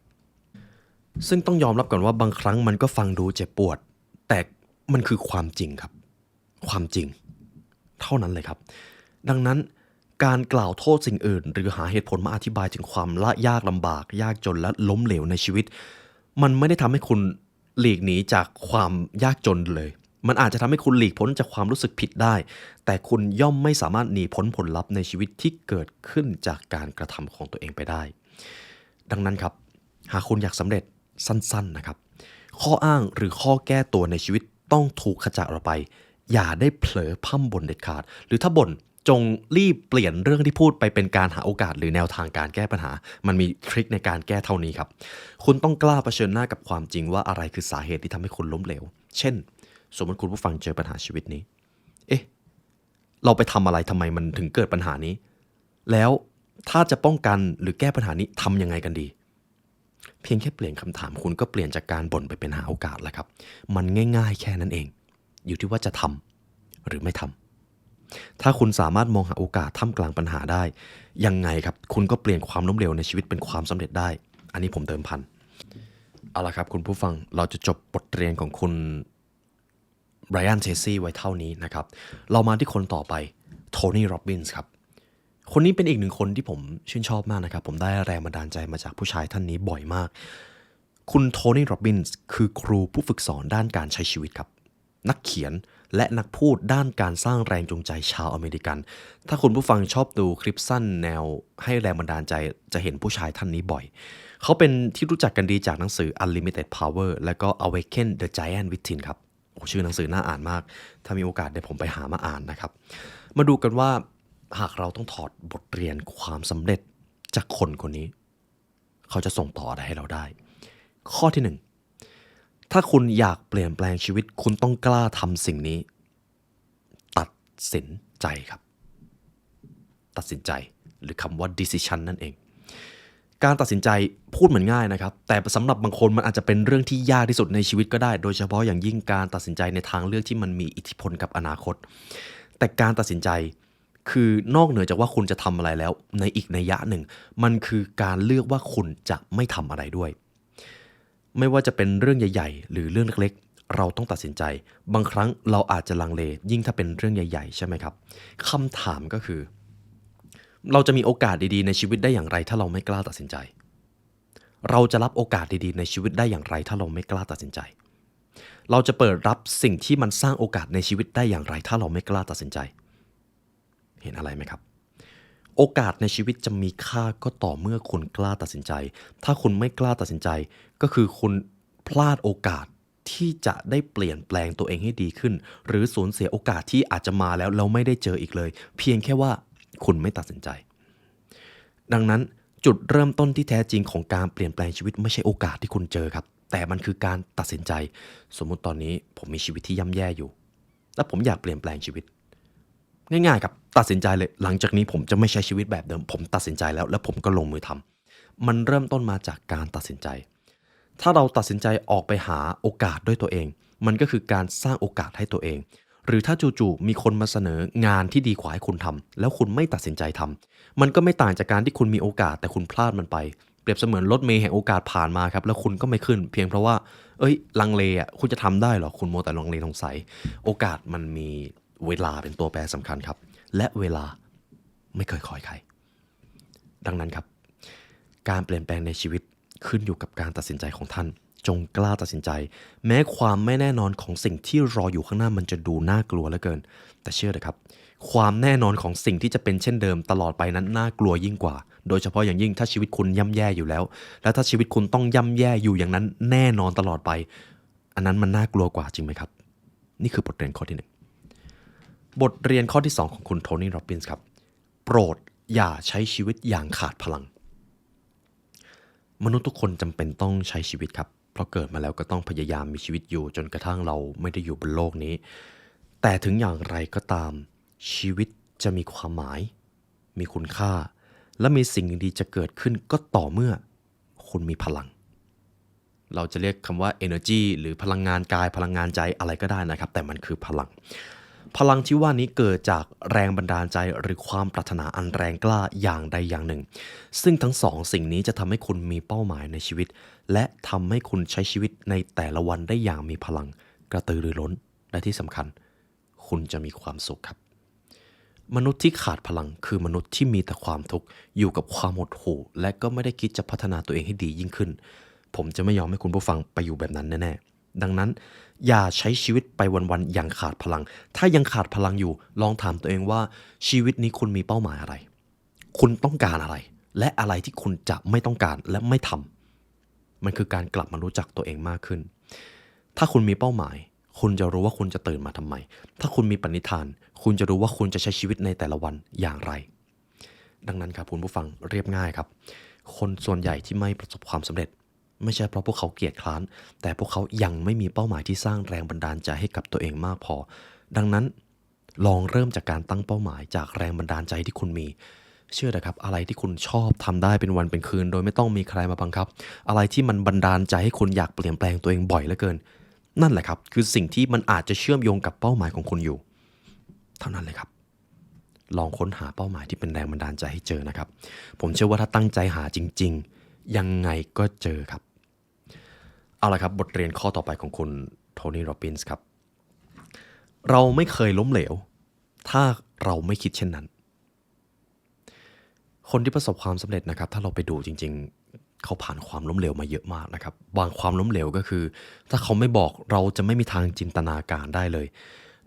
ซึ่งต้องยอมรับก่อนว่าบางครั้งมันก็ฟังดูเจ็บปวดแต่มันคือความจริงครับความจริงเท่านั้นเลยครับดังนั้นการกล่าวโทษสิ่งอื่นหรือหาเหตุผลมาอธิบายถึงความยากลำบากยากจนและล้มเหลวในชีวิต มันไม่ได้ทำให้คุณหลีกหนีจากความยากจนเลยมันอาจจะทำให้คุณหลีกพ้นจากความรู้สึกผิดได้แต่คุณย่อมไม่สามารถหนีพ้นผลลัพธ์ในชีวิตที่เกิดขึ้นจากการกระทำของตัวเองไปได้ดังนั้นครับหากคุณอยากสำเร็จสั้นๆนะครับข้ออ้างหรือข้อแก้ตัวในชีวิตต้องถูกขจัดออกไปอย่าได้เผลอพร่ำบ่นเด็ดขาดหรือถ้าบ่นจงรีบเปลี่ยนเรื่องที่พูดไปเป็นการหาโอกาสหรือแนวทางการแก้ปัญหามันมีทริคในการแก้เท่านี้ครับคุณต้องกล้าเผชิญหน้ากับความจริงว่าอะไรคือสาเหตุที่ทำให้คุณล้มเหลวเช่นสมมติคุณผู้ฟังเจอปัญหาชีวิตนี้เอ๊ะเราไปทำอะไรทำไมมันถึงเกิดปัญหานี้แล้วถ้าจะป้องกันหรือแก้ปัญหานี้ทำยังไงกันดีเพียงแค่เปลี่ยนคำถามคุณก็เปลี่ยนจากการบ่นไปเป็นหาโอกาสแล้วครับมันง่ายๆแค่นั้นเองอยู่ที่ว่าจะทำหรือไม่ทำถ้าคุณสามารถมองหาโอกาสท่ามกลางปัญหาได้ยังไงครับคุณก็เปลี่ยนความล้มเหลวในชีวิตเป็นความสำเร็จได้อันนี้ผมเติมพันเอาละครับคุณผู้ฟังเราจะจบบทเรียนของคุณไบรอันเทซี่ไว้เท่านี้นะครับเรามาที่คนต่อไปโทนี่โรบินส์ครับคนนี้เป็นอีกหนึ่งคนที่ผมชื่นชอบมากนะครับผมได้แรงบันดาลใจมาจากผู้ชายท่านนี้บ่อยมากคุณโทนี่โรบินส์คือครูผู้ฝึกสอนด้านการใช้ชีวิตครับนักเขียนและนักพูดด้านการสร้างแรงจูงใจชาวอเมริกันถ้าคุณผู้ฟังชอบดูคลิปสั้นแนวให้แรงบันดาลใจจะเห็นผู้ชายท่านนี้บ่อยเขาเป็นที่รู้จักกันดีจากหนังสือ Unlimited Power และก็ Awaken the Giant Within ครับโอ้ชื่อหนังสือน่าอ่านมากถ้ามีโอกาสเดี๋ยวผมไปหามาอ่านนะครับมาดูกันว่าหากเราต้องถอดบทเรียนความสำเร็จจากคนคนนี้เขาจะส่งต่ออะไรให้เราได้ข้อที่ 1ถ้าคุณอยากเปลี่ยนแปลงชีวิตคุณต้องกล้าทำสิ่งนี้ตัดสินใจครับตัดสินใจหรือคำว่า decision นั่นเองการตัดสินใจพูดเหมือนง่ายนะครับแต่สำหรับบางคนมันอาจจะเป็นเรื่องที่ยากที่สุดในชีวิตก็ได้โดยเฉพาะอย่างยิ่งการตัดสินใจในทางเลือกที่มันมีอิทธิพลกับอนาคตแต่การตัดสินใจคือนอกเหนือจากว่าคุณจะทำอะไรแล้วในอีกนัยยะหนึ่งมันคือการเลือกว่าคุณจะไม่ทำอะไรด้วยไม่ว่าจะเป็นเรื่องใหญ่ๆหรือเรื่องเล็กๆเราต้องตัดสินใจบางครั้งเราอาจจะลังเลยิ่งถ้าเป็นเรื่องใหญ่ๆใช่ไหมครับคำถามก็คือเราจะมีโอกาสดีๆในชีวิตได้อย่างไรถ้าเราไม่กล้าตัดสินใจเราจะรับโอกาสดีๆในชีวิตได้อย่างไรถ้าเราไม่กล้าตัดสินใจเราจะเปิดรับสิ่งที่มันสร้างโอกาสในชีวิตได้อย่างไรถ้าเราไม่กล้าตัดสินใจเห็นอะไรไหมครับโอกาสในชีวิตจะมีค่าก็ต่อเมื่อคุณกล้าตัดสินใจถ้าคุณไม่กล้าตัดสินใจก็คือคุณพลาดโอกาสที่จะได้เปลี่ยนแปลงตัวเองให้ดีขึ้นหรือสูญเสียโอกาสที่อาจจะมาแล้วเราไม่ได้เจออีกเลยเพียงแค่ว่าคุณไม่ตัดสินใจดังนั้นจุดเริ่มต้นที่แท้จริงของการเปลี่ยนแปลงชีวิตไม่ใช่โอกาสที่คุณเจอครับแต่มันคือการตัดสินใจสมมุติตอนนี้ผมมีชีวิตที่ย่ำแย่อยู่และผมอยากเปลี่ยนแปลงชีวิตง่ายๆครับตัดสินใจเลยหลังจากนี้ผมจะไม่ใช้ชีวิตแบบเดิมผมตัดสินใจแล้วผมก็ลงมือทำมันเริ่มต้นมาจากการตัดสินใจถ้าเราตัดสินใจออกไปหาโอกาสด้วยตัวเองมันก็คือการสร้างโอกาสให้ตัวเองหรือถ้าจู่ๆมีคนมาเสนองานที่ดีกว่าให้คุณทำแล้วคุณไม่ตัดสินใจทำมันก็ไม่ต่างจากการที่คุณมีโอกาสแต่คุณพลาดมันไปเปรียบเสมือนรถเมล์แห่งโอกาสผ่านมาครับแล้วคุณก็ไม่ขึ้นเพียงเพราะว่าลังเลอ่ะคุณจะทำได้เหรอคุณมัวแต่ลังเลสงสัยโอกาสมันมีเวลาเป็นตัวแปรสำคัญครับและเวลาไม่เคยคอยใครดังนั้นครับการเปลี่ยนแปลงในชีวิตขึ้นอยู่กับการตัดสินใจของท่านจงกล้าตัดสินใจแม้ความไม่แน่นอนของสิ่งที่รออยู่ข้างหน้ามันจะดูน่ากลัวเหลือเกินแต่เชื่อเถอะครับความแน่นอนของสิ่งที่จะเป็นเช่นเดิมตลอดไปนั้นน่ากลัวยิ่งกว่าโดยเฉพาะอย่างยิ่งถ้าชีวิตคุณย่ำแย่อยู่แล้วและถ้าชีวิตคุณต้องย่ำแย่อยู่อย่างนั้นแน่นอนตลอดไปอันนั้นมันน่ากลัวกว่าจริงไหมครับนี่คือบทเรียนข้อที่ 1บทเรียนข้อที่ 2ของคุณโทนี่โรบินส์ครับโปรดอย่าใช้ชีวิตอย่างขาดพลังมนุษย์ทุกคนจำเป็นต้องใช้ชีวิตครับเพราะเกิดมาแล้วก็ต้องพยายามมีชีวิตอยู่จนกระทั่งเราไม่ได้อยู่บนโลกนี้แต่ถึงอย่างไรก็ตามชีวิตจะมีความหมายมีคุณค่าและมีสิ่งดีจะเกิดขึ้นก็ต่อเมื่อคุณมีพลังเราจะเรียกคำว่า energy หรือพลังงานกายพลังงานใจอะไรก็ได้นะครับแต่มันคือพลังที่ว่านี้เกิดจากแรงบันดาลใจหรือความปรารถนาอันแรงกล้าอย่างใดอย่างหนึ่งซึ่งทั้งสองสิ่งนี้จะทำให้คุณมีเป้าหมายในชีวิตและทำให้คุณใช้ชีวิตในแต่ละวันได้อย่างมีพลังกระตือรือร้นและที่สำคัญคุณจะมีความสุขครับมนุษย์ที่ขาดพลังคือมนุษย์ที่มีแต่ความทุกข์อยู่กับความหดหู่และก็ไม่ได้คิดจะพัฒนาตัวเองให้ดียิ่งขึ้น ผมจะไม่ยอมให้คุณผู้ฟังไปอยู่แบบนั้นแน่ๆดังนั้นอย่าใช้ชีวิตไปวันๆอย่างขาดพลังถ้ายังขาดพลังอยู่ลองถามตัวเองว่าชีวิตนี้คุณมีเป้าหมายอะไรคุณต้องการอะไรและอะไรที่คุณจะไม่ต้องการและไม่ทำมันคือการกลับมารู้จักตัวเองมากขึ้นถ้าคุณมีเป้าหมายคุณจะรู้ว่าคุณจะตื่นมาทำไมถ้าคุณมีปณิธานคุณจะรู้ว่าคุณจะใช้ชีวิตในแต่ละวันอย่างไรดังนั้นครับคุณผู้ฟังเรียบง่ายครับคนส่วนใหญ่ที่ไม่ประสบความสำเร็จไม่ใช่เพราะพวกเขาเกียจคร้านแต่พวกเขายังไม่มีเป้าหมายที่สร้างแรงบันดาลใจให้กับตัวเองมากพอดังนั้นลองเริ่มจากการตั้งเป้าหมายจากแรงบันดาลใจที่คุณมีเชื่อเถอะครับอะไรที่คุณชอบทำได้เป็นวันเป็นคืนโดยไม่ต้องมีใครมาบังคับอะไรที่มันบันดาลใจให้คุณอยากเปลี่ยนแปลงตัวเองบ่อยเหลือเกินนั่นแหละครับคือสิ่งที่มันอาจจะเชื่อมโยงกับเป้าหมายของคุณอยู่เท่านั้นเลยครับลองค้นหาเป้าหมายที่เป็นแรงบันดาลใจให้เจอนะครับผมเชื่อว่าถ้าตั้งใจหาจริงๆยังไงก็เจอครับเอาละครับบทเรียนข้อต่อไปของคุณโทนี่โรบินส์ครับเราไม่เคยล้มเหลวถ้าเราไม่คิดเช่นนั้นคนที่ประสบความสำเร็จนะครับถ้าเราไปดูจริงๆเขาผ่านความล้มเหลวมาเยอะมากนะครับบางความล้มเหลวก็คือถ้าเขาไม่บอกเราจะไม่มีทางจินตนาการได้เลย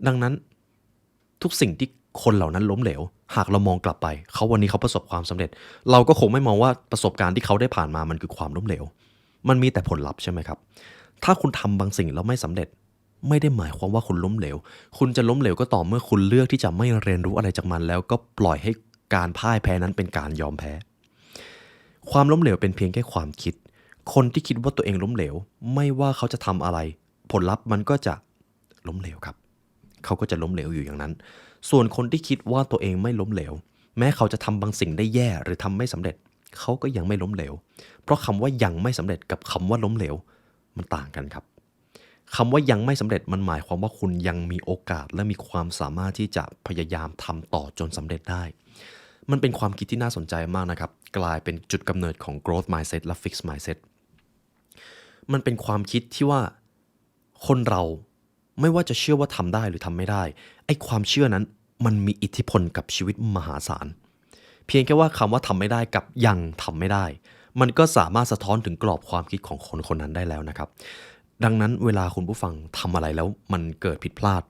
ดังนั้นทุกสิ่งที่คนเหล่านั้นล้มเหลวหากเรามองกลับไปเขาวันนี้เขาประสบความสำเร็จเราก็คงไม่มองว่าประสบการณ์ที่เขาได้ผ่านมามันคือความล้มเหลวมันมีแต่ผลลัพธ์ใช่ไหมครับถ้าคุณทำบางสิ่งแล้วไม่สำเร็จไม่ได้หมายความว่าคุณล้มเหลวคุณจะล้มเหลวก็ต่อเมื่อคุณเลือกที่จะไม่เรียนรู้อะไรจากมันแล้วก็ปล่อยให้การพ่ายแพ้นั้นเป็นการยอมแพ้ความล้มเหลวเป็นเพียงแค่ความคิดคนที่คิดว่าตัวเองล้มเหลวไม่ว่าเขาจะทำอะไรผลลัพธ์มันก็จะล้มเหลวครับเขาก็จะล้มเหลวอยู่อย่างนั้นส่วนคนที่คิดว่าตัวเองไม่ล้มเหลวแม้เขาจะทำบางสิ่งได้แย่หรือทำไม่สำเร็จเขาก็ยังไม่ล้มเหลวเพราะคำว่ายังไม่สำเร็จกับคำว่าล้มเหลวมันต่างกันครับคำว่ายังไม่สำเร็จมันหมายความว่าคุณยังมีโอกาสและมีความสามารถที่จะพยายามทำต่อจนสำเร็จได้มันเป็นความคิดที่น่าสนใจมากนะครับกลายเป็นจุดกำเนิดของ growth mindset และ fixed mindset มันเป็นความคิดที่ว่าคนเราไม่ว่าจะเชื่อว่าทำได้หรือทำไม่ได้ไอ้ความเชื่อนั้นมันมีอิทธิพลกับชีวิตมหาศาลเพียงแค่ว่าคำว่าทำไม่ได้กับยังทำไม่ได้มันก็สามารถสะท้อนถึงกรอบความคิดของคนคนนั้นได้แล้วนะครับดังนั้นเวลาคุณผู้ฟังทำอะไรแล้วมันเกิดผิดพลาด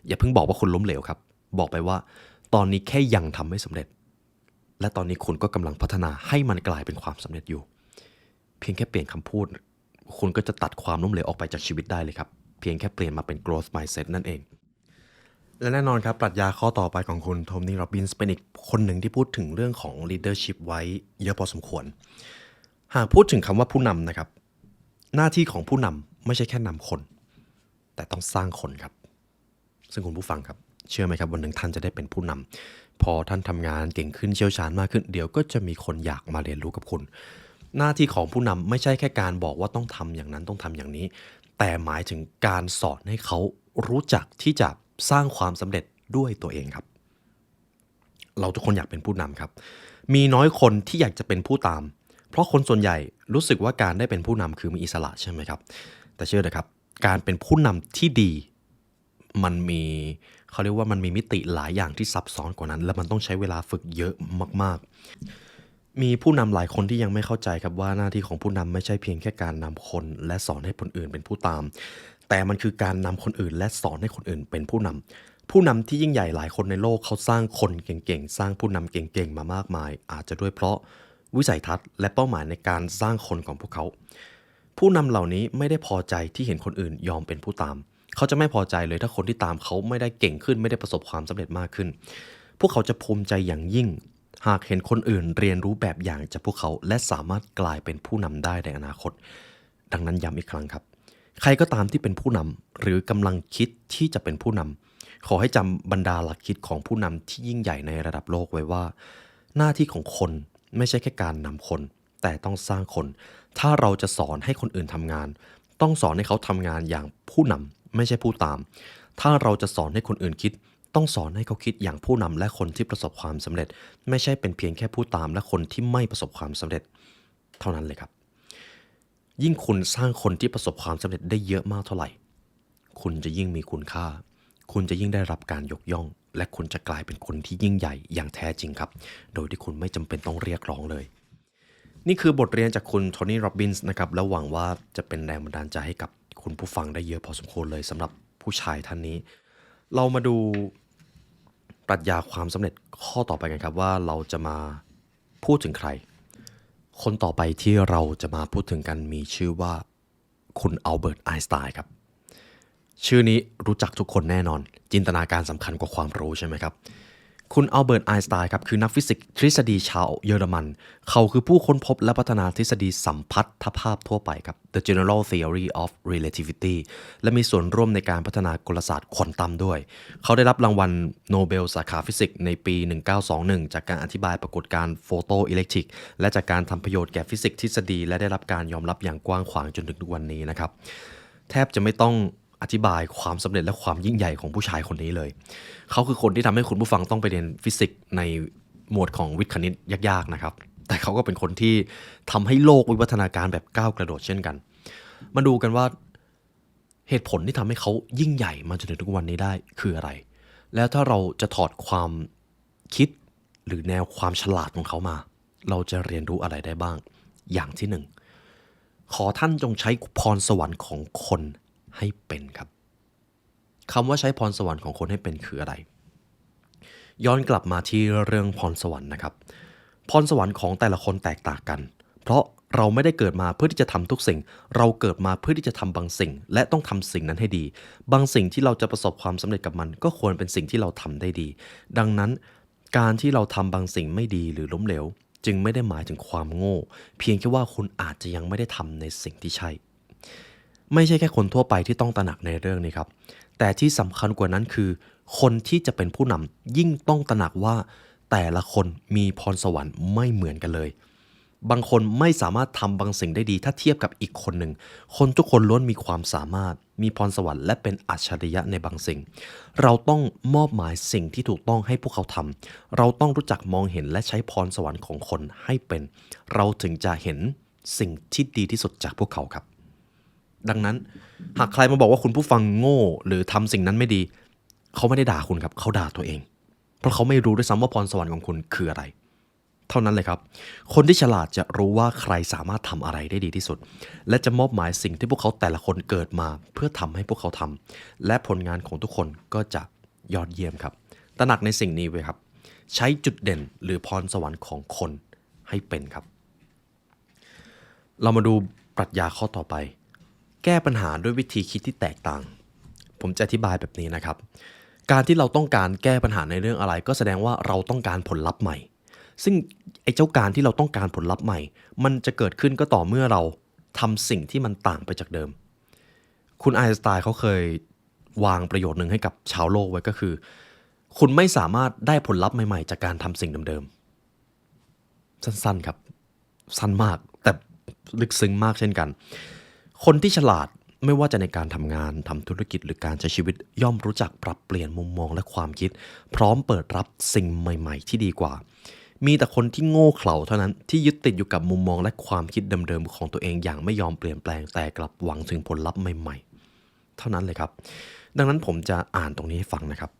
อย่าเพิ่งบอกว่าคุณล้มเหลวครับบอกไปว่าตอนนี้แค่ยังทำไม่สำเร็จและตอนนี้คุณก็กำลังพัฒนาให้มันกลายเป็นความสำเร็จอยู่เพียงแค่เปลี่ยนคำพูดคุณก็จะตัดความล้มเหลวออกไปจากชีวิตได้เลยครับเพียงแค่เปลี่ยนมาเป็น growth mindset นั่นเองและแน่นอนครับปรัชญาข้อต่อไปของคุณโทนี่โรบินส์เป็นอีกคนหนึ่งที่พูดถึงเรื่องของ leadership ไว้เยอะพอสมควรหากพูดถึงคำว่าผู้นำนะครับหน้าที่ของผู้นำไม่ใช่แค่นำคนแต่ต้องสร้างคนครับซึ่งคุณผู้ฟังครับเชื่อไหมครับวันหนึ่งท่านจะได้เป็นผู้นำพอท่านทำงานเก่งขึ้นเชี่ยวชาญมากขึ้นเดี๋ยวก็จะมีคนอยากมาเรียนรู้กับคุณหน้าที่ของผู้นำไม่ใช่แค่การบอกว่าต้องทำอย่างนั้นต้องทำอย่างนี้แต่หมายถึงการสอนให้เขารู้จักที่จะสร้างความสำเร็จด้วยตัวเองครับเราทุกคนอยากเป็นผู้นำครับมีน้อยคนที่อยากจะเป็นผู้ตามเพราะคนส่วนใหญ่รู้สึกว่าการได้เป็นผู้นำคือมีอิสระใช่ไหมครับแต่เชื่อเถอะครับการเป็นผู้นำที่ดีมันมีเขาเรียกว่ามันมีมิติหลายอย่างที่ซับซ้อนกว่านั้นและมันต้องใช้เวลาฝึกเยอะมากๆมีผู้นำหลายคนที่ยังไม่เข้าใจครับว่าหน้าที่ของผู้นำไม่ใช่เพียงแค่การนำคนและสอนให้คนอื่นเป็นผู้ตามแต่มันคือการนำคนอื่นและสอนให้คนอื่นเป็นผู้นำผู้นำที่ยิ่งใหญ่หลายคนในโลกเขาสร้างคนเก่งๆสร้างผู้นำเก่งๆมามากมายอาจจะด้วยเพราะวิสัยทัศน์และเป้าหมายในการสร้างคนของพวกเขาผู้นำเหล่านี้ไม่ได้พอใจที่เห็นคนอื่นยอมเป็นผู้ตามเขาจะไม่พอใจเลยถ้าคนที่ตามเขาไม่ได้เก่งขึ้นไม่ได้ประสบความสำเร็จมากขึ้นพวกเขาจะภูมิใจอย่างยิ่งหากเห็นคนอื่นเรียนรู้แบบอย่างจากพวกเขาและสามารถกลายเป็นผู้นำได้ในอนาคตดังนั้นย้ำอีกครั้งครับใครก็ตามที่เป็นผู้นำหรือกำลังคิดที่จะเป็นผู้นำขอให้จำบรรดาหลักคิดของผู้นำที่ยิ่งใหญ่ในระดับโลกไว้ว่าหน้าที่ของคนไม่ใช่แค่การนำคนแต่ต้องสร้างคนถ้าเราจะสอนให้คนอื่นทำงานต้องสอนให้เขาทำงานอย่างผู้นำไม่ใช่ผู้ตามถ้าเราจะสอนให้คนอื่นคิดต้องสอนให้เขาคิดอย่างผู้นำและคนที่ประสบความสำเร็จไม่ใช่เป็นเพียงแค่ผู้ตามและคนที่ไม่ประสบความสำเร็จเท่านั้นเลยครับยิ่งคุณสร้างคนที่ประสบความสำเร็จได้เยอะมากเท่าไหร่คุณจะยิ่งมีคุณค่าคุณจะยิ่งได้รับการยกย่องและคุณจะกลายเป็นคนที่ยิ่งใหญ่อย่างแท้จริงครับโดยที่คุณไม่จำเป็นต้องเรียกร้องเลย นี่คือบทเรียนจากคุณโทนี่โรบินส์นะครับแล้วหวังว่าจะเป็นแรงบันดาลใจให้กับคุณผู้ฟังได้เยอะพอสมควรเลยสำหรับผู้ชายท่านนี้เรามาดูปรัชญาความสำเร็จข้อต่อไปกันครับว่าเราจะมาพูดถึงใครคนต่อไปที่เราจะมาพูดถึงกันมีชื่อว่าคุณอัลเบิร์ตไอน์สไตน์ครับชื่อนี้รู้จักทุกคนแน่นอนจินตนาการสำคัญกว่าความรู้ใช่ไหมครับคุณอัลเบิร์ตไอน์สไตน์ครับคือนักฟิสิกส์ทฤษฎีชาวเยอรมันเขาคือผู้ค้นพบและพัฒนาทฤษฎีสัมพัทธภาพทั่วไปครับ The General Theory of Relativity และมีส่วนร่วมในการพัฒนากลศาสตร์ควอนตัมด้วยเขาได้รับรางวัลโนเบลสาขาฟิสิกส์ในปี 1921 จากการอธิบายปรากฏการณ์โฟโตอิเล็กทริกและจากการทำประโยชน์แก่ฟิสิกส์ทฤษฎีและได้รับการยอมรับอย่างกว้างขวางจนถึงทุกวันนี้นะครับแทบจะไม่ต้องอธิบายความสำเร็จและความยิ่งใหญ่ของผู้ชายคนนี้เลยเขาคือคนที่ทำให้คุณผู้ฟังต้องไปเรียนฟิสิกส์ในหมวดของวิทย์คณิตยากๆนะครับแต่เขาก็เป็นคนที่ทำให้โลกวิวัฒนาการแบบก้าวกระโดดเช่นกันมาดูกันว่าเหตุผลที่ทำให้เขายิ่งใหญ่มาจนถึงทุกวันนี้ได้คืออะไรแล้วถ้าเราจะถอดความคิดหรือแนวความฉลาดของเขามาเราจะเรียนรู้อะไรได้บ้างอย่างที่หนึ่งขอท่านจงใช้พรสวรรค์ของคนให้เป็นครับคำว่าใช้พรสวรรค์ของคนให้เป็นคืออะไรย้อนกลับมาที่เรื่องพรสวรรค์นะครับพรสวรรค์ของแต่ละคนแตกต่างกันเพราะเราไม่ได้เกิดมาเพื่อที่จะทำทุกสิ่งเราเกิดมาเพื่อที่จะทำบางสิ่งและต้องทำสิ่งนั้นให้ดีบางสิ่งที่เราจะประสบความสำเร็จกับมันก็ควรเป็นสิ่งที่เราทำได้ดีดังนั้นการที่เราทำบางสิ่งไม่ดีหรือล้มเหลวจึงไม่ได้หมายถึงความโง่เพียงแค่ว่าคุณอาจจะยังไม่ได้ทำในสิ่งที่ใช่ไม่ใช่แค่คนทั่วไปที่ต้องตระหนักในเรื่องนี้ครับแต่ที่สำคัญกว่านั้นคือคนที่จะเป็นผู้นำยิ่งต้องตระหนักว่าแต่ละคนมีพรสวรรค์ไม่เหมือนกันเลยบางคนไม่สามารถทำบางสิ่งได้ดีถ้าเทียบกับอีกคนหนึ่งคนทุกคนล้วนมีความสามารถมีพรสวรรค์และเป็นอัจฉริยะในบางสิ่งเราต้องมอบหมายสิ่งที่ถูกต้องให้พวกเขาทำเราต้องรู้จักมองเห็นและใช้พรสวรรค์ของคนให้เป็นเราถึงจะเห็นสิ่งที่ดีที่สุดจากพวกเขาครับดังนั้นหากใครมาบอกว่าคุณผู้ฟังโง่หรือทำสิ่งนั้นไม่ดีเขาไม่ได้ด่าคุณครับเขาด่าตัวเองเพราะเขาไม่รู้ด้วยซ้ำว่าพรสวรรค์ของคุณคืออะไรเท่านั้นเลยครับคนที่ฉลาดจะรู้ว่าใครสามารถทำอะไรได้ดีที่สุดและจะมอบหมายสิ่งที่พวกเขาแต่ละคนเกิดมาเพื่อทำให้พวกเขาทำและผลงานของทุกคนก็จะยอดเยี่ยมครับตระหนักในสิ่งนี้ไว้ครับใช้จุดเด่นหรือพรสวรรค์ของคนให้เป็นครับเรามาดูปรัชญาข้อต่อไปแก้ปัญหาด้วยวิธีคิดที่แตกต่างผมจะอธิบายแบบนี้นะครับการที่เราต้องการแก้ปัญหาในเรื่องอะไรก็แสดงว่าเราต้องการผลลัพธ์ใหม่ซึ่งไอ้เจ้าการที่เราต้องการผลลัพธ์ใหม่มันจะเกิดขึ้นก็ต่อเมื่อเราทำสิ่งที่มันต่างไปจากเดิมคุณไอน์สไตน์เขาเคยวางประโยชน์หนึ่งให้กับชาวโลกไว้ก็คือคุณไม่สามารถได้ผลลัพธ์ใหม่ๆจากการทำสิ่งเดิมๆสั้นๆครับสั้นมากแต่ลึกซึ้งมากเช่นกันคนที่ฉลาดไม่ว่าจะในการทำงานทำธุรกิจหรือการใช้ชีวิตย่อมรู้จักปรับเปลี่ยนมุมมองและความคิดพร้อมเปิดรับสิ่งใหม่ๆที่ดีกว่ามีแต่คนที่โง่เขลาเท่านั้นที่ยึดติดอยู่กับมุมมองและความคิดเดิมๆของตัวเองอย่างไม่ยอมเปลี่ยนแปลงแต่กลับหวังถึงผลลัพธ์ใหม่ๆเท่านั้นเลยครับดังนั้นผมจะอ่านตรงนี้ให้ฟังนะครับ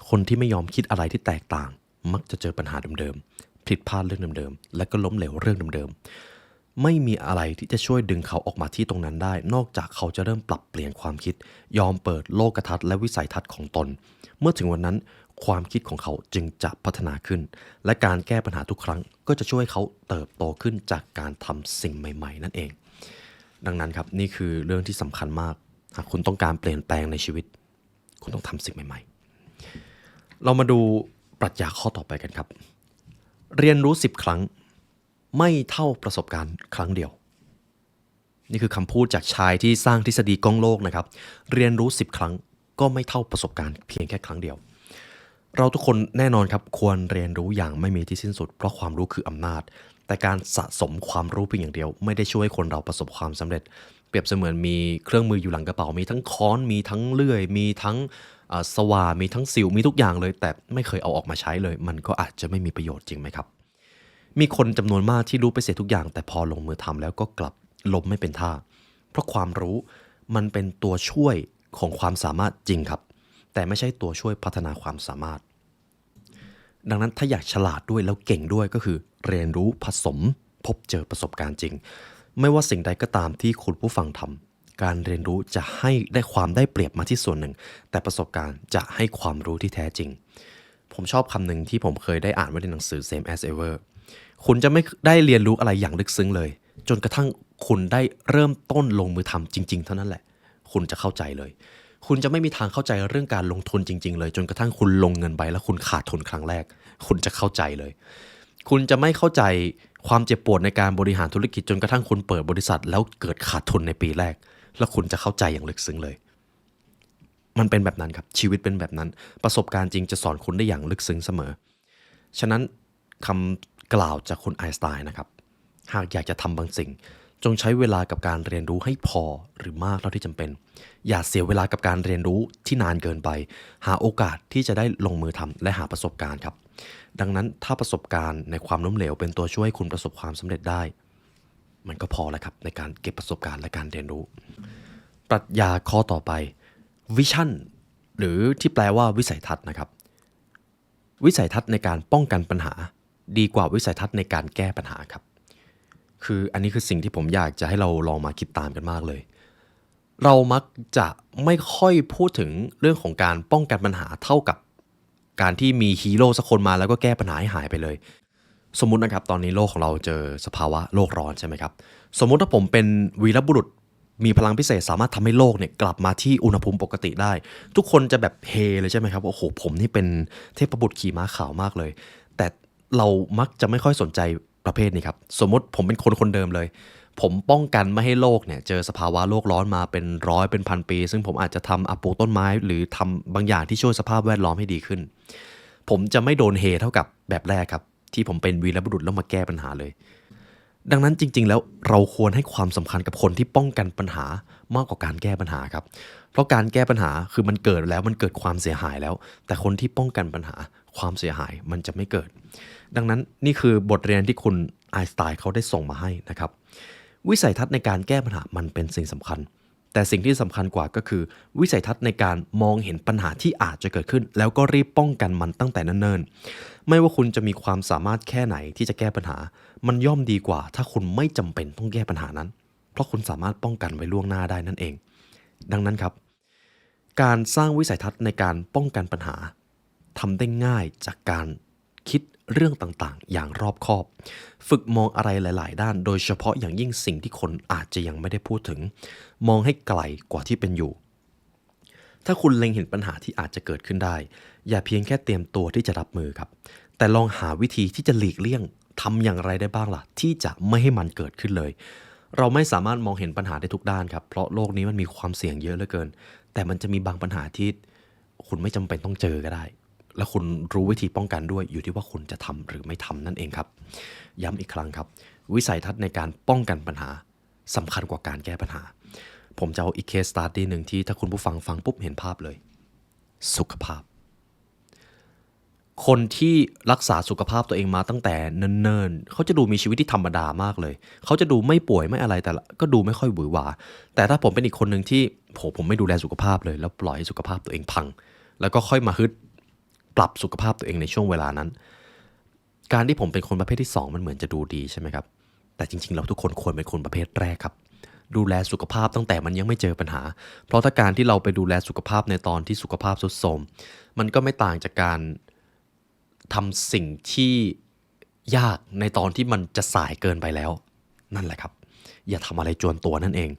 คนที่ไม่ยอมคิดอะไรที่แตกต่างมักจะเจอปัญหาเดิมๆผิดพลาดเรื่องเดิมๆและก็ล้มเหลวเรื่องเดิมๆไม่มีอะไรที่จะช่วยดึงเขาออกมาที่ตรงนั้นได้นอกจากเขาจะเริ่มปรับเปลี่ยนความคิดยอมเปิดโลกทัศน์และวิสัยทัศน์ของตนเมื่อถึงวันนั้นความคิดของเขาจึงจะพัฒนาขึ้นและการแก้ปัญหาทุกครั้งก็จะช่วยเขาเติบโตขึ้นจากการทำสิ่งใหม่ๆนั่นเองดังนั้นครับนี่คือเรื่องที่สำคัญมากหากคุณต้องการเปลี่ยนแปลงในชีวิตคุณต้องทำสิ่งใหม่ๆเรามาดูปรัชญาข้อต่อไปกันครับเรียนรู้10 ครั้งไม่เท่าประสบการณ์ครั้งเดียวนี่คือคำพูดจากชายที่สร้างทฤษฎีกล้องโลกนะครับเรียนรู้10 ครั้งก็ไม่เท่าประสบการณ์เพียงแค่ครั้งเดียวเราทุกคนแน่นอนครับควรเรียนรู้อย่างไม่มีที่สิ้นสุดเพราะความรู้คืออำนาจแต่การสะสมความรู้เพียงอย่างเดียวไม่ได้ช่วยคนเราประสบความสำเร็จเปรียบเสมือนมีเครื่องมืออยู่หลังกระเป๋ามีทั้งค้อนมีทั้งเลื่อยมีทั้งสว่านมีทั้งสิวมีทุกอย่างเลยแต่ไม่เคยเอาออกมาใช้เลยมันก็อาจจะไม่มีประโยชน์จริงไหมครับมีคนจำนวนมากที่รู้ไปเสียทุกอย่างแต่พอลงมือทำแล้วก็กลับล้มไม่เป็นท่าเพราะความรู้มันเป็นตัวช่วยของความสามารถจริงครับแต่ไม่ใช่ตัวช่วยพัฒนาความสามารถ ดังนั้นถ้าอยากฉลาดด้วยแล้วเก่งด้วยก็คือเรียนรู้ผสมพบเจอประสบการณ์จริงไม่ว่าสิ่งใดก็ตามที่คุณผู้ฟังทำการเรียนรู้จะให้ได้ความได้เปรียบมาที่ส่วนหนึ่งแต่ประสบการณ์จะให้ความรู้ที่แท้จริงผมชอบคำหนึ่งที่ผมเคยได้อ่านไว้ในหนังสือ Same as Ever คุณจะไม่ได้เรียนรู้อะไรอย่างลึกซึ้งเลยจนกระทั่งคุณได้เริ่มต้นลงมือทำจริงๆเท่านั้นแหละคุณจะเข้าใจเลยคุณจะไม่มีทางเข้าใจเรื่องการลงทุนจริงๆเลยจนกระทั่งคุณลงเงินไปแล้วคุณขาดทุนครั้งแรกคุณจะเข้าใจเลยคุณจะไม่เข้าใจความเจ็บปวดในการบริหารธุรกิจจนกระทั่งคุณเปิดบริษัทแล้วเกิดขาดทุนในปีแรกแล้วคุณจะเข้าใจอย่างลึกซึ้งเลยมันเป็นแบบนั้นครับชีวิตเป็นแบบนั้นประสบการณ์จริงจะสอนคุณได้อย่างลึกซึ้งเสมอฉะนั้นคำกล่าวจากคุณไอน์สไตน์นะครับหากอยากจะทำบางสิ่งจงใช้เวลากับการเรียนรู้ให้พอหรือมากเท่าที่จำเป็นอย่าเสียเวลากับการเรียนรู้ที่นานเกินไปหาโอกาสที่จะได้ลงมือทำและหาประสบการณ์ครับดังนั้นถ้าประสบการณ์ในความล้มเหลวเป็นตัวช่วยให้คุณประสบความสำเร็จได้มันก็พอแล้วครับในการเก็บประสบการณ์และการเรียนรู้ปรัชญาข้อต่อไปวิชั่นหรือที่แปลว่าวิสัยทัศน์นะครับวิสัยทัศน์ในการป้องกันปัญหาดีกว่าวิสัยทัศน์ในการแก้ปัญหาครับคืออันนี้คือสิ่งที่ผมอยากจะให้เราลองมาคิดตามกันมากเลยเรามักจะไม่ค่อยพูดถึงเรื่องของการป้องกันปัญหาเท่ากับการที่มีฮีโร่สักคนมาแล้วก็แก้ปัญหาให้หายไปเลยสมมุตินะครับตอนนี้โลกของเราเจอสภาวะโลกร้อนใช่ไหมครับสมมุติถ้าผมเป็นวีรบุรุษมีพลังพิเศษสามารถทำให้โลกเนี่ยกลับมาที่อุณหภูมิปกติได้ทุกคนจะแบบเฮเลยใช่ไหมครับโอ้โหผมนี่เป็นเทพบุตรขี่ม้าขาวมากเลยแต่เรามักจะไม่ค่อยสนใจประเภทนี้ครับสมมติผมเป็นคนเดิมเลยผมป้องกันไม่ให้โลกเนี่ยเจอสภาวะโลกร้อนมาเป็นร้อยเป็นพันปีซึ่งผมอาจจะทำปลูกต้นไม้หรือทำบางอย่างที่ช่วยสภาพแวดล้อมให้ดีขึ้นผมจะไม่โดนเฮเท่ากับแบบแรกครับที่ผมเป็นวีรบุรุษแล้วมาแก้ปัญหาเลยดังนั้นจริงๆแล้วเราควรให้ความสำคัญกับคนที่ป้องกันปัญหามากกว่าการแก้ปัญหาครับเพราะการแก้ปัญหาคือมันเกิดแล้วมันเกิดความเสียหายแล้วแต่คนที่ป้องกันปัญหาความเสียหายมันจะไม่เกิดดังนั้นนี่คือบทเรียนที่คุณไอน์สไตน์เขาได้ส่งมาให้นะครับวิสัยทัศน์ในการแก้ปัญหามันเป็นสิ่งสำคัญแต่สิ่งที่สำคัญกว่าก็คือวิสัยทัศน์ในการมองเห็นปัญหาที่อาจจะเกิดขึ้นแล้วก็รีบป้องกันมันตั้งแต่เนิ่นๆไม่ว่าคุณจะมีความสามารถแค่ไหนที่จะแก้ปัญหามันย่อมดีกว่าถ้าคุณไม่จำเป็นต้องแก้ปัญหานั้นเพราะคุณสามารถป้องกันไว้ล่วงหน้าได้นั่นเองดังนั้นครับการสร้างวิสัยทัศน์ในการป้องกันปัญหาทำได้ง่ายจากการคิดเรื่องต่างๆอย่างรอบคอบฝึกมองอะไรหลายๆด้านโดยเฉพาะอย่างยิ่งสิ่งที่คนอาจจะยังไม่ได้พูดถึงมองให้ไกลกว่าที่เป็นอยู่ถ้าคุณเล็งเห็นปัญหาที่อาจจะเกิดขึ้นได้อย่าเพียงแค่เตรียมตัวที่จะรับมือครับแต่ลองหาวิธีที่จะหลีกเลี่ยงทำอย่างไรได้บ้างล่ะที่จะไม่ให้มันเกิดขึ้นเลยเราไม่สามารถมองเห็นปัญหาได้ทุกด้านครับเพราะโลกนี้มันมีความเสี่ยงเยอะเหลือเกินแต่มันจะมีบางปัญหาที่คุณไม่จำเป็นต้องเจอก็ได้และคุณรู้วิธีป้องกันด้วยอยู่ที่ว่าคุณจะทำหรือไม่ทำนั่นเองครับย้ำอีกครั้งครับวิสัยทัศน์ในการป้องกันปัญหาสำคัญกว่าการแก้ปัญหาผมจะเอาอีกเคสสตาร์ดี้หนึ่งที่ถ้าคุณผู้ฟังฟังปุ๊บเห็นภาพเลยสุขภาพคนที่รักษาสุขภาพตัวเองมาตั้งแต่เนิ่นๆเขาจะดูมีชีวิตที่ธรรมดามากเลยเขาจะดูไม่ป่วยไม่อะไรแต่ก็ดูไม่ค่อยหวือหวาแต่ถ้าผมเป็นอีกคนหนึ่งที่ผมไม่ดูแลสุขภาพเลยแล้วปล่อยให้สุขภาพตัวเองพังแล้วก็ค่อยมาฮึดปรับสุขภาพตัวเองในช่วงเวลานั้นการที่ผมเป็นคนประเภทที่2มันเหมือนจะดูดีใช่ไหมครับแต่จริงๆเราทุกคนควรเป็นคนประเภทแรกครับดูแลสุขภาพตั้งแต่มันยังไม่เจอปัญหาเพราะถ้าการที่เราไปดูแลสุขภาพในตอนที่สุขภาพทรุดโทรมมันก็ไม่ต่างจากการทำสิ่งที่ยากในตอนที่มันจะสายเกินไปแล้วนั่นแหละครับอย่าทำอะไรจวนตัวนั่นเอง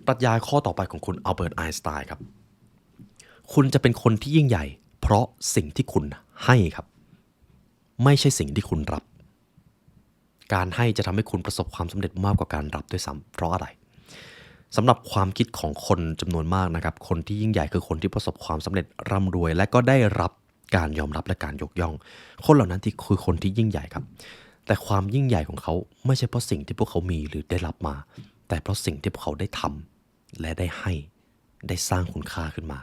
ปรัชญาข้อต่อไปของคุณอัลเบิร์ตไอน์สไตน์ครับคุณจะเป็นคนที่ยิ่งใหญ่เพราะสิ่งที่คุณให้ครับไม่ใช่สิ่งที่คุณรับการให้จะทำให้คุณประสบความสำเร็จมากกว่าการรับด้วยซ้ำเพราะอะไรสำหรับความคิดของคนจำนวนมากนะครับคนที่ยิ่งใหญ่คือคนที่ประสบความสำเร็จร่ำรวยและก็ได้รับการยอมรับและการยกย่องคนเหล่านั้นที่คือคนที่ยิ่งใหญ่ครับแต่ความยิ่งใหญ่ของเขาไม่ใช่เพราะสิ่งที่พวกเขามีหรือได้รับมาแต่เพราะสิ่งที่พวกเขาได้ทำและได้ให้ได้สร้างคุณค่าขึ้นมา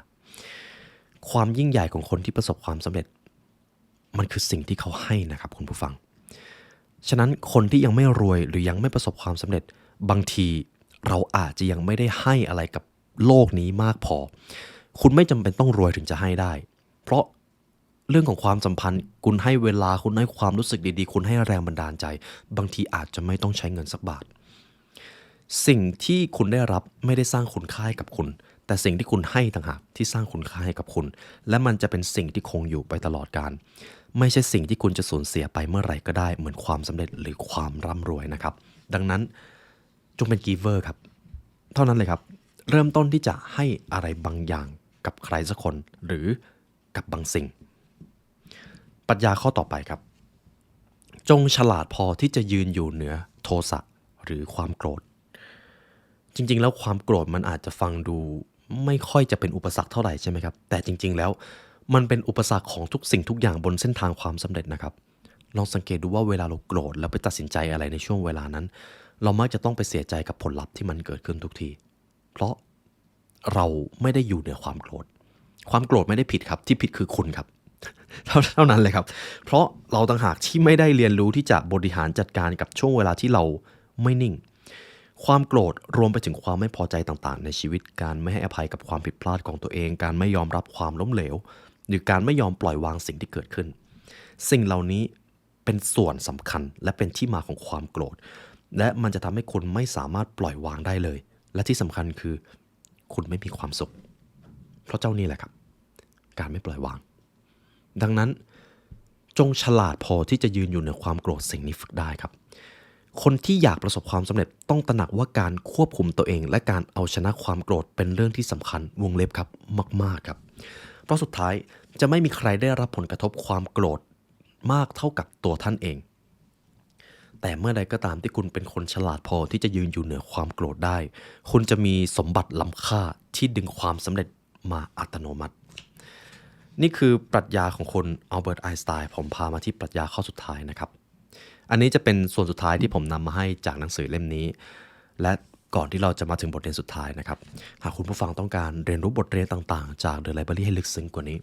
ความยิ่งใหญ่ของคนที่ประสบความสำเร็จมันคือสิ่งที่เขาให้นะครับคุณผู้ฟังฉะนั้นคนที่ยังไม่รวยหรือยังไม่ประสบความสำเร็จบางทีเราอาจจะยังไม่ได้ให้อะไรกับโลกนี้มากพอคุณไม่จำเป็นต้องรวยถึงจะให้ได้เพราะ เรื่องของความสัมพันธ์คุณให้เวลาคุณให้ความรู้สึกดีๆคุณให้แรงบันดาลใจบางทีอาจจะไม่ต้องใช้เงินสักบาทสิ่งที่คุณได้รับไม่ได้สร้างคุณค่าให้กับคุณแต่สิ่งที่คุณให้ต่างหากที่สร้างคุณค่าให้กับคุณและมันจะเป็นสิ่งที่คงอยู่ไปตลอดกาลไม่ใช่สิ่งที่คุณจะสูญเสียไปเมื่อไหร่ก็ได้เหมือนความสำเร็จหรือความร่ำรวยนะครับดังนั้นจงเป็นกีเวอร์ครับเท่านั้นเลยครับเริ่มต้นที่จะให้อะไรบางอย่างกับใครสักคนหรือกับบางสิ่งปรัชญาข้อต่อไปครับจงฉลาดพอที่จะยืนอยู่เหนือโทสะหรือความโกรธจริงๆแล้วความโกรธมันอาจจะฟังดูไม่ค่อยจะเป็นอุปสรรคเท่าไหร่ใช่ไหมครับแต่จริงๆแล้วมันเป็นอุปสรรคของทุกสิ่งทุกอย่างบนเส้นทางความสำเร็จนะครับลองสังเกตดูว่าเวลาเราโกรธแล้วไปตัดสินใจอะไรในช่วงเวลานั้นเรามักจะต้องไปเสียใจกับผลลัพธ์ที่มันเกิดขึ้นทุกทีเพราะเราไม่ได้อยู่เหนือความโกรธความโกรธไม่ได้ผิดครับที่ผิดคือคุณครับ เท่านั้นเลยครับเพราะเราต่างหากที่ไม่ได้เรียนรู้ที่จะบริหารจัดการกับช่วงเวลาที่เราไม่นิ่งความโกรธรวมไปถึงความไม่พอใจต่างๆในชีวิตการไม่ให้อภัยกับความผิดพลาดของตัวเองการไม่ยอมรับความล้มเหลวหรือการไม่ยอมปล่อยวางสิ่งที่เกิดขึ้นสิ่งเหล่านี้เป็นส่วนสำคัญและเป็นที่มาของความโกรธและมันจะทำให้คุณไม่สามารถปล่อยวางได้เลยและที่สำคัญคือคุณไม่มีความสุขเพราะเจ้านี่แหละครับการไม่ปล่อยวางดังนั้นจงฉลาดพอที่จะยืนอยู่เหนือความโกรธสิ่งนี้ฝึกได้ครับคนที่อยากประสบความสำเร็จต้องตระหนักว่าการควบคุมตัวเองและการเอาชนะความโกรธเป็นเรื่องที่สำคัญวงเล็บครับมากๆครับเพราะสุดท้ายจะไม่มีใครได้รับผลกระทบความโกรธมากเท่ากับตัวท่านเองแต่เมื่อใดก็ตามที่คุณเป็นคนฉลาดพอที่จะยืนอยู่เหนือความโกรธได้คุณจะมีสมบัติล้ำค่าที่ดึงความสำเร็จมาอัตโนมัตินี่คือปรัชญาของคนอัลเบิร์ตไอน์สไตน์ผมพามาที่ปรัชญาข้อสุดท้ายนะครับอันนี้จะเป็นส่วนสุดท้ายที่ผมนำมาให้จากหนังสือเล่มนี้และก่อนที่เราจะมาถึงบทเรียนสุดท้ายนะครับหากคุณผู้ฟังต้องการเรียนรู้บทเรียนต่างๆจาก The Library ให้ลึกซึ้งกว่านี้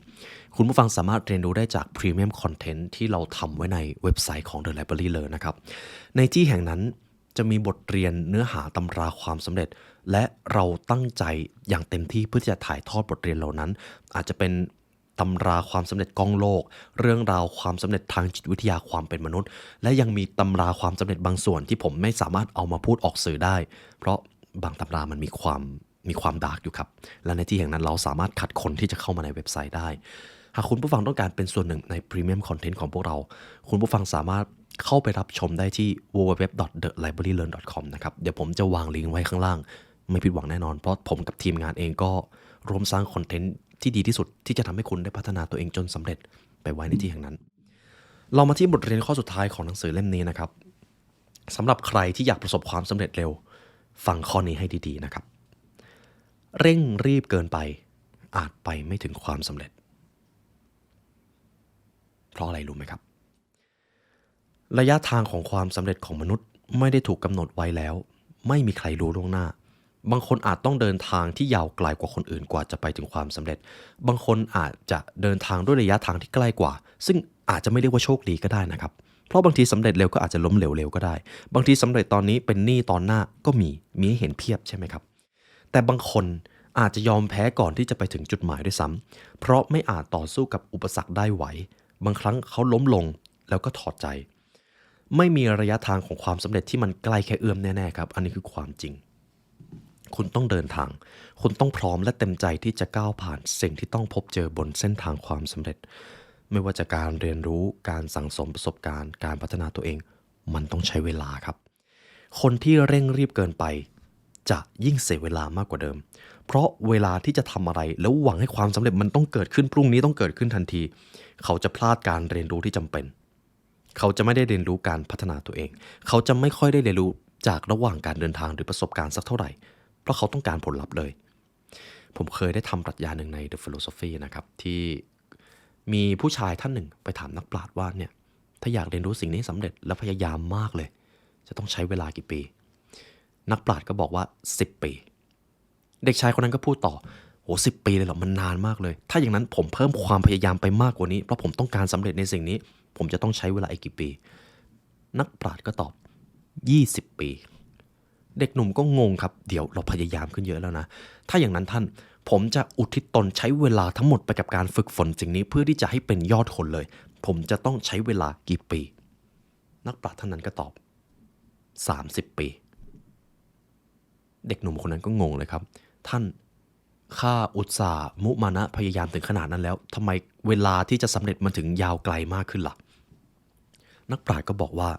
คุณผู้ฟังสามารถเรียนรู้ได้จาก Premium Content ที่เราทำไว้ในเว็บไซต์ของ The Library เลยนะครับในที่แห่งนั้นจะมีบทเรียนเนื้อหาตำราความสำเร็จและเราตั้งใจอย่างเต็มที่เพื่อที่จะถ่ายทอดบทเรียนเหล่านั้นอาจจะเป็นตำราความสำเร็จก้องโลกเรื่องราวความสำเร็จทางจิตวิทยาความเป็นมนุษย์และยังมีตำราความสำเร็จบางส่วนที่ผมไม่สามารถเอามาพูดออกสื่อได้เพราะบางตำรามันมีความดาร์กอยู่ครับและในที่แห่งนั้นเราสามารถขัดคนที่จะเข้ามาในเว็บไซต์ได้หากคุณผู้ฟังต้องการเป็นส่วนหนึ่งใน Premium Content ของพวกเราคุณผู้ฟังสามารถเข้าไปรับชมได้ที่ www.thelibrarylearn.com นะครับเดี๋ยวผมจะวางลิงก์ไว้ข้างล่างไม่ผิดหวังแน่นอนเพราะผมกับทีมงานเองก็ร่วมสร้างคอนเทนต์ที่ดีที่สุดที่จะทำให้คุณได้พัฒนาตัวเองจนสำเร็จไปไว้ในที่แห่งนั้นเรามาที่บทเรียนข้อสุดท้ายของหนังสือเล่มนี้นะครับสำหรับใครที่อยากประสบความสำเร็จเร็วฟังข้อนี้ให้ดีๆนะครับเร่งรีบเกินไปอาจไปไม่ถึงความสำเร็จเพราะอะไรรู้ไหมครับระยะทางของความสำเร็จของมนุษย์ไม่ได้ถูกกำหนดไว้แล้วไม่มีใครรู้ล่วงหน้าบางคนอาจต้องเดินทางที่ยาวไกลกว่าคนอื่นกว่าจะไปถึงความสำเร็จบางคนอาจจะเดินทางด้วยระยะทางที่ใกล้กว่าซึ่งอาจจะไม่เรียกว่าโชคดีก็ได้นะครับเพราะบางทีสำเร็จเร็วก็อาจจะล้มเหลวเร็วก็ได้บางทีสำเร็จตอนนี้เป็นหนี้ตอนหน้าก็มีให้เห็นเพียบใช่ไหมครับแต่บางคนอาจจะยอมแพ้ก่อนที่จะไปถึงจุดหมายด้วยซ้ำเพราะไม่อาจต่อสู้กับอุปสรรคได้ไหวบางครั้งเขาล้มลงแล้วก็ถอดใจไม่มีระยะทางของความสำเร็จที่มันใกล้แค่เอื้อมแน่ๆครับอันนี้คือความจริงคุณต้องเดินทางคุณต้องพร้อมและเต็มใจที่จะก้าวผ่านสิ่งที่ต้องพบเจอบนเส้นทางความสำเร็จไม่ว่าจะการเรียนรู้การสั่งสมประสบการณ์การพัฒนาตัวเองมันต้องใช้เวลาครับคนที่เร่งรีบเกินไปจะยิ่งเสียเวลามากกว่าเดิมเพราะเวลาที่จะทำอะไรแล้วหวังให้ความสำเร็จมันต้องเกิดขึ้นพรุ่งนี้ต้องเกิดขึ้นทันทีเขาจะพลาดการเรียนรู้ที่จำเป็นเขาจะไม่ได้เรียนรู้การพัฒนาตัวเองเขาจะไม่ค่อยได้เรียนรู้จากระหว่างการเดินทางหรือประสบการณ์สักเท่าไหร่เพราะเขาต้องการผลลัพธ์เลยผมเคยได้ทำปรัชญาหนึ่งใน The Philosophy นะครับที่มีผู้ชายท่านหนึ่งไปถามนักปราชญ์ว่าเนี่ยถ้าอยากเรียนรู้สิ่งนี้สำเร็จและพยายามมากเลยจะต้องใช้เวลากี่ปีนักปราชญ์ก็บอกว่า10 ปีเด็กชายคนนั้นก็พูดต่อโห10 ปีเลยเหรอมันนานมากเลยถ้าอย่างนั้นผมเพิ่มความพยายามไปมากกว่านี้เพราะผมต้องการสำเร็จในสิ่งนี้ผมจะต้องใช้เวลาอีกกี่ปีนักปราชญ์ก็ตอบ20 ปีเด็กหนุ่มก็งงครับเดี๋ยวเราพยายามขึ้นเยอะแล้วนะถ้าอย่างนั้นท่าน ผมจะอุทิศตนใช้เวลาทั้งหมดไปกับการฝึกฝนสิ่งนี้เพื่อที่จะให้เป็นยอดคนเลยผมจะต้องใช้เวลากี่ปีนักปราชญ์ท่านนั้นก็ตอบ30 ปีเด็กหนุ่มคนนั้นก็งงเลยครับท่านข้าอุตส่าห์มุมานะพยายามถึงขนาดนั้นแล้วทำไมเวลาที่จะสำเร็จมันถึงยาวไกลมากขึ้นล่ะนักปราชญ์ก็บอกว่า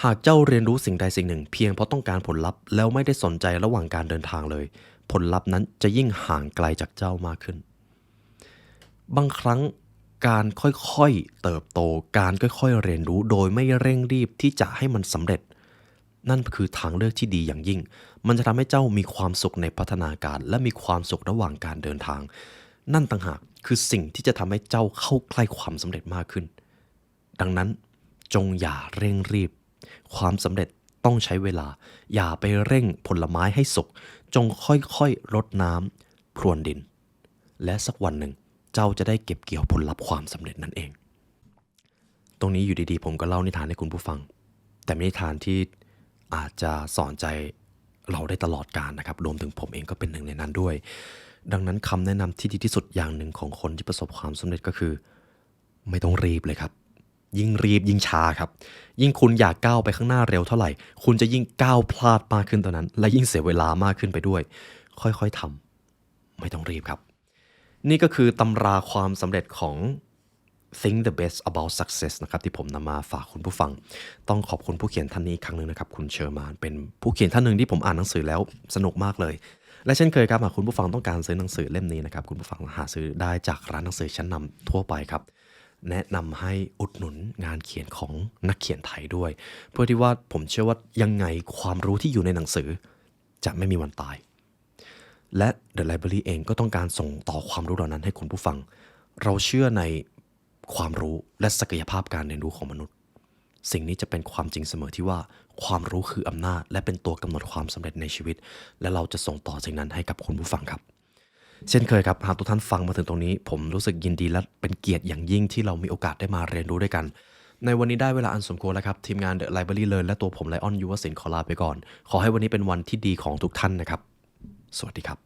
หากเจ้าเรียนรู้สิ่งใดสิ่งหนึ่งเพียงเพราะต้องการผลลัพธ์แล้วไม่ได้สนใจระหว่างการเดินทางเลยผลลัพธ์นั้นจะยิ่งห่างไกลจากเจ้ามากขึ้นบางครั้งการค่อยๆเติบโตการค่อยๆเรียนรู้โดยไม่เร่งรีบที่จะให้มันสำเร็จนั่นคือทางเลือกที่ดีอย่างยิ่งมันจะทำให้เจ้ามีความสุขในพัฒนาการและมีความสุขระหว่างการเดินทางนั่นต่างหากคือสิ่งที่จะทำให้เจ้าเข้าใกล้ความสำเร็จมากขึ้นดังนั้นจงอย่าเร่งรีบความสำเร็จต้องใช้เวลาอย่าไปเร่งผลไม้ให้สุกจงค่อยๆรดน้ำพรวนดินและสักวันหนึ่งเจ้าจะได้เก็บเกี่ยวผลลัพธ์ความสำเร็จนั่นเองตรงนี้อยู่ดีๆผมก็เล่านิทานให้คุณผู้ฟังแต่นิทานที่อาจจะสอนใจเราได้ตลอดกาลนะครับรวมถึงผมเองก็เป็นหนึ่งในนั้นด้วยดังนั้นคำแนะนำที่ดีที่สุดอย่างหนึ่งของคนที่ประสบความสำเร็จก็คือไม่ต้องรีบเลยครับยิ่งรีบยิ่งช้าครับยิ่งคุณอยากก้าวไปข้างหน้าเร็วเท่าไหร่คุณจะยิ่งก้าวพลาดมากขึ้นตอนนั้นและยิ่งเสียเวลามากขึ้นไปด้วยค่อยๆทำไม่ต้องรีบครับนี่ก็คือตำราความสำเร็จของ Think the Best About Success นะครับที่ผมนำมาฝากคุณผู้ฟังต้องขอบคุณผู้เขียนท่านนี้อีกครั้งหนึ่งนะครับคุณเชอร์มานเป็นผู้เขียนท่านหนึ่งที่ผมอ่านหนังสือแล้วสนุกมากเลยและเช่นเคยครับหากคุณผู้ฟังต้องการซื้อหนังสือเล่มนี้นะครับคุณผู้ฟังหาซื้อได้จากร้านหนังสือชั้นนำทั่วไปครับแนะนำให้อุดหนุนงานเขียนของนักเขียนไทยด้วยเพื่อที่ว่าผมเชื่อว่ายังไงความรู้ที่อยู่ในหนังสือจะไม่มีวันตายและ The Library เองก็ต้องการส่งต่อความรู้เหล่านั้นให้คุณผู้ฟังเราเชื่อในความรู้และศักยภาพการเรียนรู้ของมนุษย์สิ่งนี้จะเป็นความจริงเสมอที่ว่าความรู้คืออำนาจและเป็นตัวกำหนดความสำเร็จในชีวิตและเราจะส่งต่อสิ่งนั้นให้กับคุณผู้ฟังครับเช่นเคยครับหากทุกท่านฟังมาถึงตรงนี้ผมรู้สึกยินดีและเป็นเกียรติอย่างยิ่งที่เรามีโอกาสได้มาเรียนรู้ด้วยกันในวันนี้ได้เวลาอันสมควรแล้วครับทีมงาน The Library Learn และตัวผมไลออนยุวศิลป์ขอลาไปก่อนขอให้วันนี้เป็นวันที่ดีของทุกท่านนะครับสวัสดีครับ